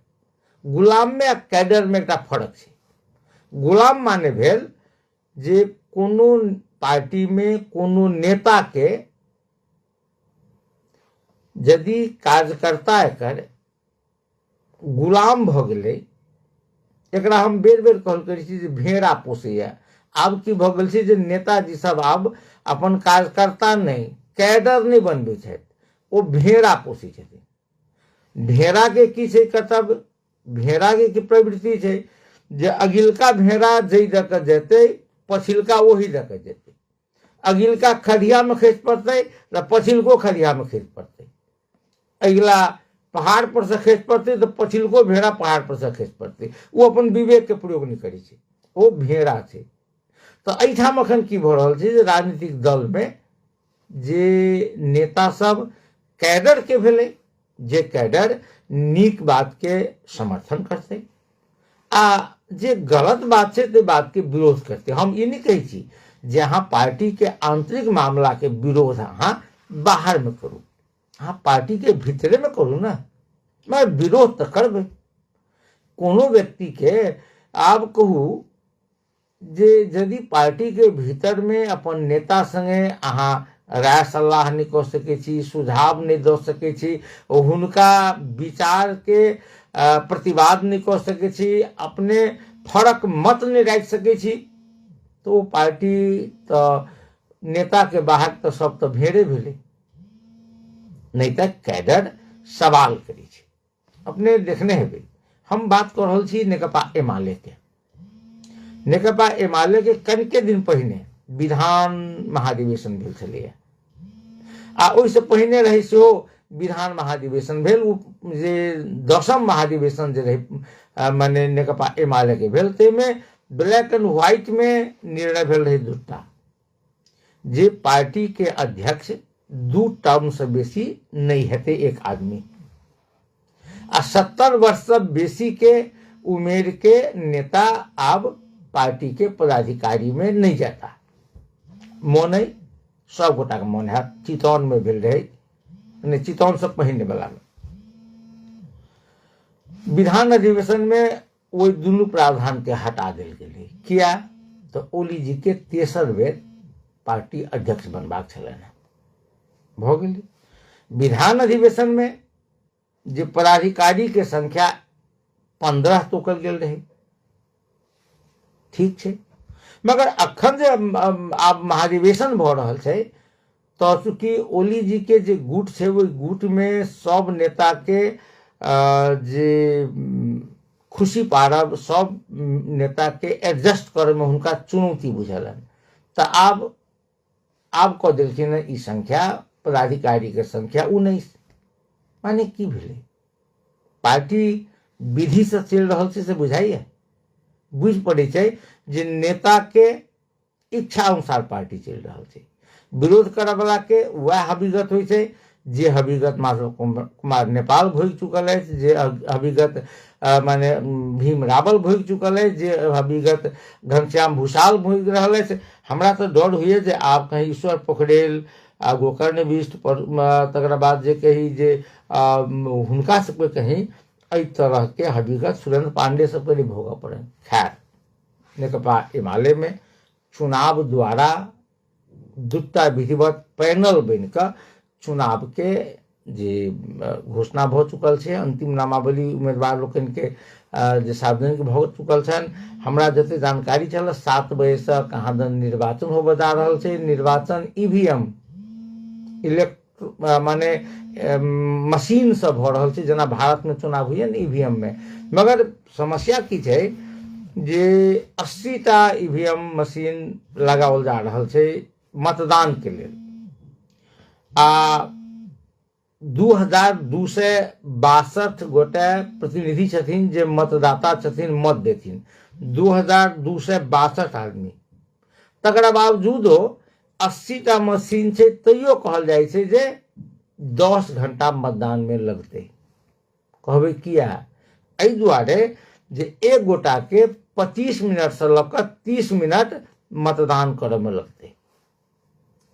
A: गुलाम में आ कैडर में एक फर्क है। गुलाम माने भेल जे कोनो पार्टी में कोनो नेता के यदि कार्यकर्ता एकर गुलाम भ गेलै एकरा हम बेर बेर कहल करै छी जे भेड़ा पोसैया आब की भ गेल छै जे नेताजी सब आब अपन कार्यकर्ता नहीं कैडर नहीं बनबै छथि ओ भेड़ा पोसै छथिन। भेड़ा के की छै कर्तव्य भेड़ा के की प्रवृत्ति छै जे अगिलका भेड़ा जै दऽ कऽ जेतै पछिलका ओही दऽ कऽ जेतै अगिलका खड़िया में खसि पड़तै तऽ पछिलको खड़िया में खसि पड़तै अगिला पहाड़ पर से खसि पड़तै तो पछिलको भेड़ा पहाड़ पर से खसि पड़तै वो अपन विवेक के प्रयोग नहीं करै छै ओ भेड़ा छै। तो एहिठाम अखन की भऽ रहल छै जे राजनीतिक दल में जे नेता सब कैडर के भेलै जे कैडर नीक बात के समर्थन करतै आ जे गलत बात है ते बात के विरोध करते। हम ये नहीं कही छी जहाँ पार्टी के आंतरिक मामला के विरोध अहाँ बाहर में करू, अहाँ पार्टी के भीतरे में करू ना, मैं विरोध तो करबे। कोनो व्यक्ति के आप कहू जे यदि पार्टी के भीतर में अपन नेता संगे अहाँ राय सलाह नहीं कर सके छी, सुझाव नहीं दे सके छी, हुनका विचार के प्रतिवाद नहीं कर सके छी, अपने फरक मत नहीं राख सके छी, तो पार्टी तो नेता के बाहर तो सब तो भेड़े भेले, नहीं तो कैडर सवाल करी छी। अपने देखने हेबे हम बात कर रहल छी नेकपा एमाले के। नेकपा एमाले के कनिके दिन पहिने विधान महाधिवेशन भेल छलैया, आ ओहिसँ पहिने रहे सेहो विधान महाधिवेशन भेल, जे 10म महाधिवेशन जे रहे माने नेकपा एमाले के भेल, ताहिमे ब्लैक एंड व्हाइट में निर्णय भेल रहे दूटा, जे पार्टी के अध्यक्ष 2 टर्म से बेसी नहीं हेते एक आदमी, आ 70 वर्ष से बेसी के उमेर के नेता अब पार्टी के पदाधिकारी में नहीं जाता। मन है सब गोटा के मन है, चितौन में भेल रहे, चितौन से पहिने वाला में विधान अधिवेशन में वो दुनू प्रावधान के हटा दिल गेलै। किया तो ओली जी के 3 बेर पार्टी अध्यक्ष बनबाक छलनि, भ गेलै। विधान अधिवेशन में जे पदाधिकारी के संख्या 15 तोकल गेल रहे, ठीक छै, मगर अखन जे आब महाधिवेशन भ रहल छै तो चूंकि ओली जी के जे गुट छै वो गुट में सब नेता के जे खुशी पारब, सब नेता के एडजस्ट करे में हुनका चुनौती बुझलन, तो आब कह देलखिन ई संख्या पदाधिकारी के संख्या 19। माने की भेलै, पार्टी विधि से चल रहल छै से बुझाइए, बुझ पड़े छै जे नेता के इच्छा अनुसार पार्टी चल रहल छै। विरोध करे वाला के वह हकीकत होइ छै जे हकीकत माधव कुमार नेपाल भोग चुकल है, जे हकीकत माने भीम रावल भोग चुकल है, जे हकीकत घनश्याम भूषाल भोग रहल है। हमरा तो डर हुए जे आप कहीं ईश्वर पोखरेल आ गोकर्ण बिष्ट तकर बाद जे कही जे हुनका सबके कहीं एहि तरह के हकीकत सुरेंद्र पांडे सब के भोग पड़े। खैर नेकपा एमाले में चुनाव द्वारा दूटा विधिवत पैनल बनकर चुनाव के जे घोषणा भ चुकल छै, अंतिम नामावली उम्मीदवार लोकन के जे सार्वजनिक भ चुकल छन। हमरा जते जानकारी छल 7 बजे से कहाँ दन निर्वाचन होबे जा रहल छै। निर्वाचन ईवीएम माने मशीन से भ रहल छै, जेना भारत में चुनाव हुए न ईवीएम में। मगर समस्या की छै जे 80टा ईवीएम मशीन लगाओल जा रहल छै मतदान के लेल, आ 2262 गोटे प्रतिनिधि छथिन जे मतदाता छथिन, मत देथिन 2262 आदमी। तकरा बावजूदो 80टा मशीन छै, तैयो कहल जाइ छै जे 10 घंटा मतदान में लगते। कहबे किया, एहि दुआरे जे एक गोटा के 25 मिनट से लकर 30 मिनट मतदान करे में लगते।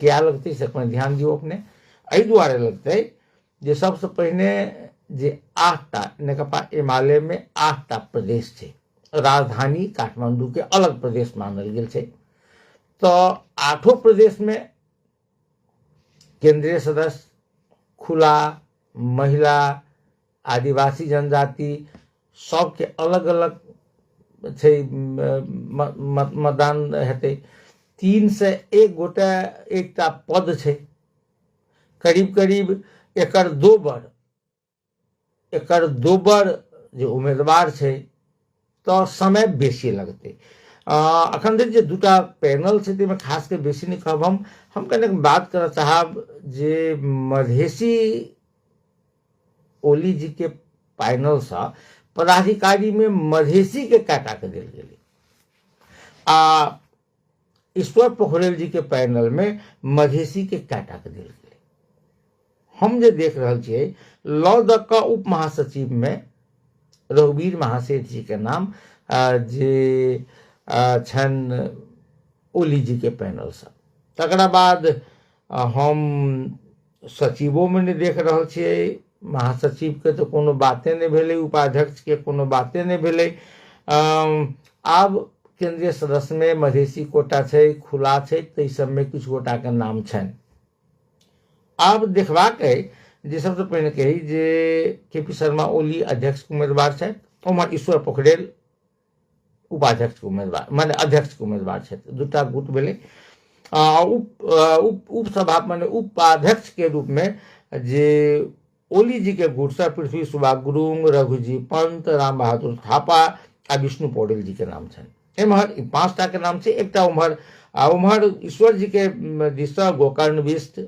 A: क्या लगते से अपने ध्यान दियो। अपने एहि दुआरे लगते जे सबसे पहिने जे 8टा नेकपा एमाले में 8टा प्रदेश छै, राजधानी काठमांडू के अलग प्रदेश मानल गेल छै, तो 8 प्रदेश में केंद्रीय सदस्य, खुला, महिला, आदिवासी जनजाति सबके अलग अलग छै मतदान हेतै। 3 से 1 गोटा एकटा पद छै, करीब करीब एकर दोबर जे उम्मीदवार छै तो समय बेसी लगते। अखन धरि जे दूटा पैनल छै ताहिमे खास के बेसी नहीं कहब। हम कने बात करना चाहब जे मधेसी ओली जी के पैनल से पदाधिकारी में मधेसी के काटा के दिल गेलै, आ ईश्वर पोखरेल जी के पैनल में मधेसी के काटा के दिल गेलै। हम जे देख रहल छियै लॉ द का उप महासचिव में रघुवीर महासेठ जी के नाम जे छनि ओली जी के पैनल से। तकरा बाद हम सचिवों में नहीं देख रहा छियै, महासचिव के तो कोनो बाते नहीं भेलै, उपाध्यक्ष के कोनो बाते नहीं भेलै। आब केंद्रीय सदस्य में मधेसी कोटा छै, खुला छै, ताहि सबमे किछु गोटा के नाम छनि। आब देखबाक अइ जे सबसे पहिने कही जे के.पी. शर्मा ओली अध्यक्ष के उम्मीदवार छथि, उम्हर ईश्वर पोखरेल उपाध्यक्ष के उम्मीदवार माने अध्यक्ष के उम्मीदवार छथि। दूटा गुट भेलै। उपसभा माने उपाध्यक्ष के रूप में जे ओली जी के गुट से पृथ्वी सुब्बा गुरुङ, रघुजी पंत, राम बहादुर थापा आ विष्णु पौडेल जी के नाम छनि। एम्हर 5टा के नाम छै। एकटा उम्हर ईश्वर जी के दिशा गोकर्ण बिष्ट,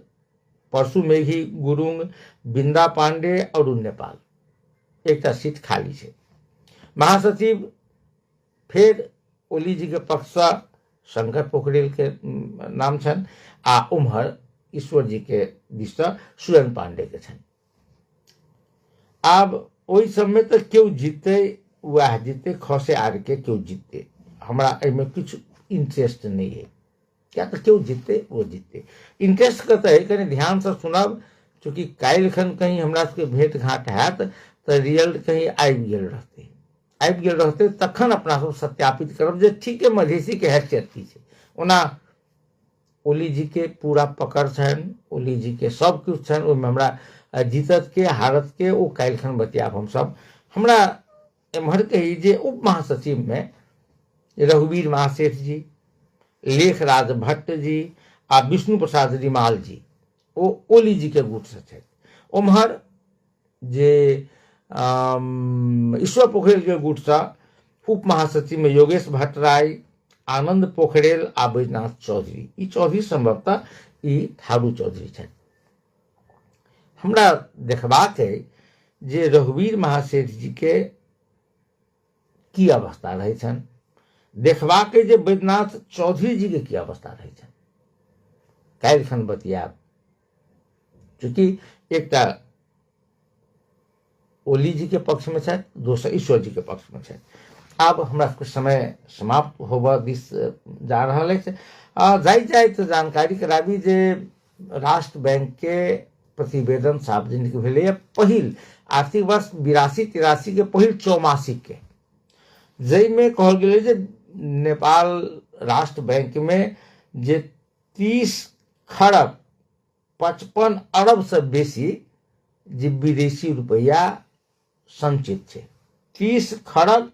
A: परशु मेघी गुरुङ, बिंदा पांडे, अरुण नेपाल, एकटा सीट खाली छै। महासचिव फिर ओली जी के पक्ष से शंकर पोखरेल के नाम छनि आ उम्हर ईश्वर जी के दिस से सुरेन पांडे के छनि। आब ओहि सबमे तो केओ जीतै वह जीतै, खसे आर के केओ जीतै, हमरा एहिमे किछु इंटरेस्ट नहीं है, क्या तो केओ जीतै वो जीतै। इंटरेस्ट कतऽ है कनि ध्यान से सुनब, चूँकि काल्हि खन कहीं हमरा सबके भेंट घाट हैत तऽ रिजल्ट कहीं आबि गेल रहतै तखन अपना सब सत्यापित करब जे ठीक है मधेसी के हैसियत की छै। ओना ओली जी के पूरा पकड़ छनि, ओली जी के सब कुछ छनि, ओहिमे हमरा जीतत के हारत के ओ काल्हि खन बतियाब हमसब। हमरा एम्हर कही जे उप महासचिव में रघुवीर महासेठ जी, लेखराज भट्ट जी आ विष्णु प्रसाद रिमाल जी ओ ओली जी के गुट से छथि। उम्हर जे ईश्वर पोखरेल के गुट से उप महासचिव में योगेश भट्टराय, आनंद पोखरेल आ बैजनाथ चौधरी, ई चौधरी संभवतः ई थारू चौधरी छथि। हमरा देखबाक है जे रघुवीर महासेठ जी के की अवस्था रहे छनि, देखबाक है जे बैजनाथ चौधरी जी के की अवस्था रहे छनि, काल्हि खन बतियाब। चूँकि एकटा ओली जी के पक्ष में छथि, दोसर ईश्वर जी के पक्ष में छथि। आब हमरा सबके समय समाप्त होबऽ दिस जा रहल अछि। जाइत जानकारी कराबी जे राष्ट्र बैंक के प्रतिवेदन सार्वजनिक भेलैए पहिल आर्थिक वर्ष 82-83 के पहिल चौमासिक के, जाहिमे कहल गेलै जे नेपाल राष्ट्र बैंक में जे 30 खरब 55 अरब से बेसी जे विदेशी रुपया संचित छै। 30 खरब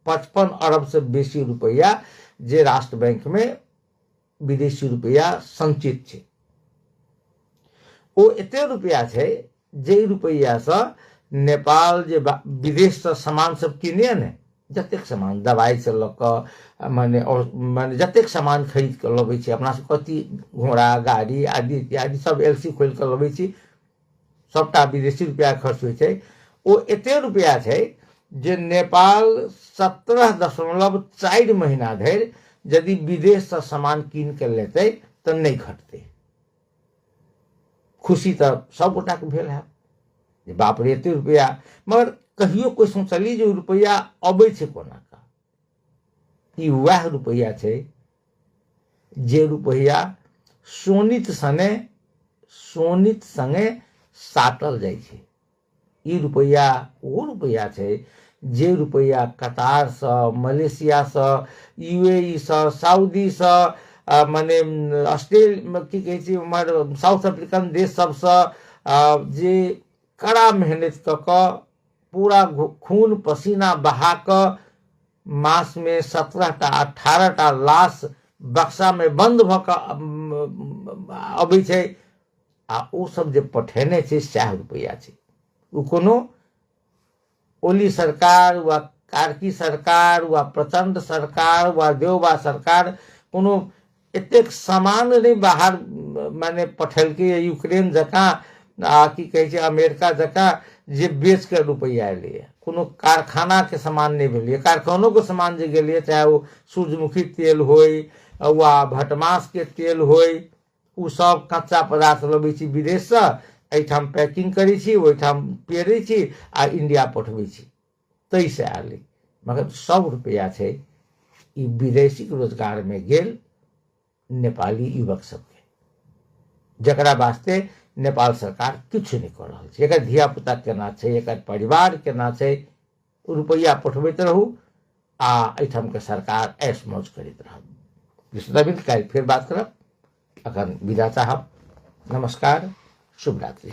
A: 55 अरब से बेसी रुपया जे राष्ट्र बैंक में विदेशी रुपया संचित छै। ओ एते रुपया छै जे रुपया से नेपाल जे विदेश से सामान सब किने ने, जतेक सामान दवाई से लऽ कऽ माने जतेक सामान खरीद कऽ लबै छै, अपना सब कति घोड़ा गाड़ी आदि इत्यादि सब एलसी खोलि कऽ लबै छी, सबटा विदेशी रुपया खर्च होइ छै। ओ एते रुपया छै जे नेपाल 17.4 महीना धरि यदि विदेश से सामान कीन के लेतै तऽ नहीं घटतै। खुशी तऽ सब गोटा के भेल है जे बाप रे एते रुपया, मगर कहियो कोई सोचली जे रुपया अबै छै कोना का। ई वह रुपया छै जे रुपया सोनित संगे साटल जाइ छै। ई रुपया ओ रुपया छै जे रुपया कतार से, मलेशिया से, यूएई से, सऊदी से, माने ऑस्ट्रेलिया की कहै छै उम्हर साउथ अफ्रीकन देश सबसे जे कड़ा मेहनत कऽ कऽ पूरा खून पसीना बहा कऽ मास में 17टा 18टा लाश बक्सा में बंद भऽ कऽ अबै छै आ ओ सब जे पठेने छै सएह रुपया छै। ओ कोनो ओली सरकार वा कार्की सरकार वा प्रचंड सरकार वा देवबा सरकार कोनो एतेक सामान नहीं बाहर माने पठेलकै यूक्रेन जकाँ आ की कहै छै अमेरिका जकाँ जे बेच के रुपया एलैए। कोनो कारखाना के सामान नहीं भेलै, कारखानों के सामान जे गेलै चाहे वो सूर्यमुखी तेल होय वा भटमास के तेल होय, उ सब कच्चा पदार्थ लबै छी विदेश से, एहिठाम पैकिंग करै छी, ओहिठाम पेरै छी आ इंडिया पठबै छी, ताहि से आलै। मगर सब रुपया छै ई विदेशी रोजगार में गेल नेपाली युवक सबके, जकरा वास्ते नेपाल सरकार किछु नहीं कर रहल छै। एकर धिया पुता केना छै, एकर परिवार केना छै, रुपया पठबैत रहू आ एहिठाम के सरकार ऐश मौज करैत रहब। विश्वविद्यालय काल्हि फिर बात करब, अखन विदा चाहब। नमस्कार, शुभ रात्रि।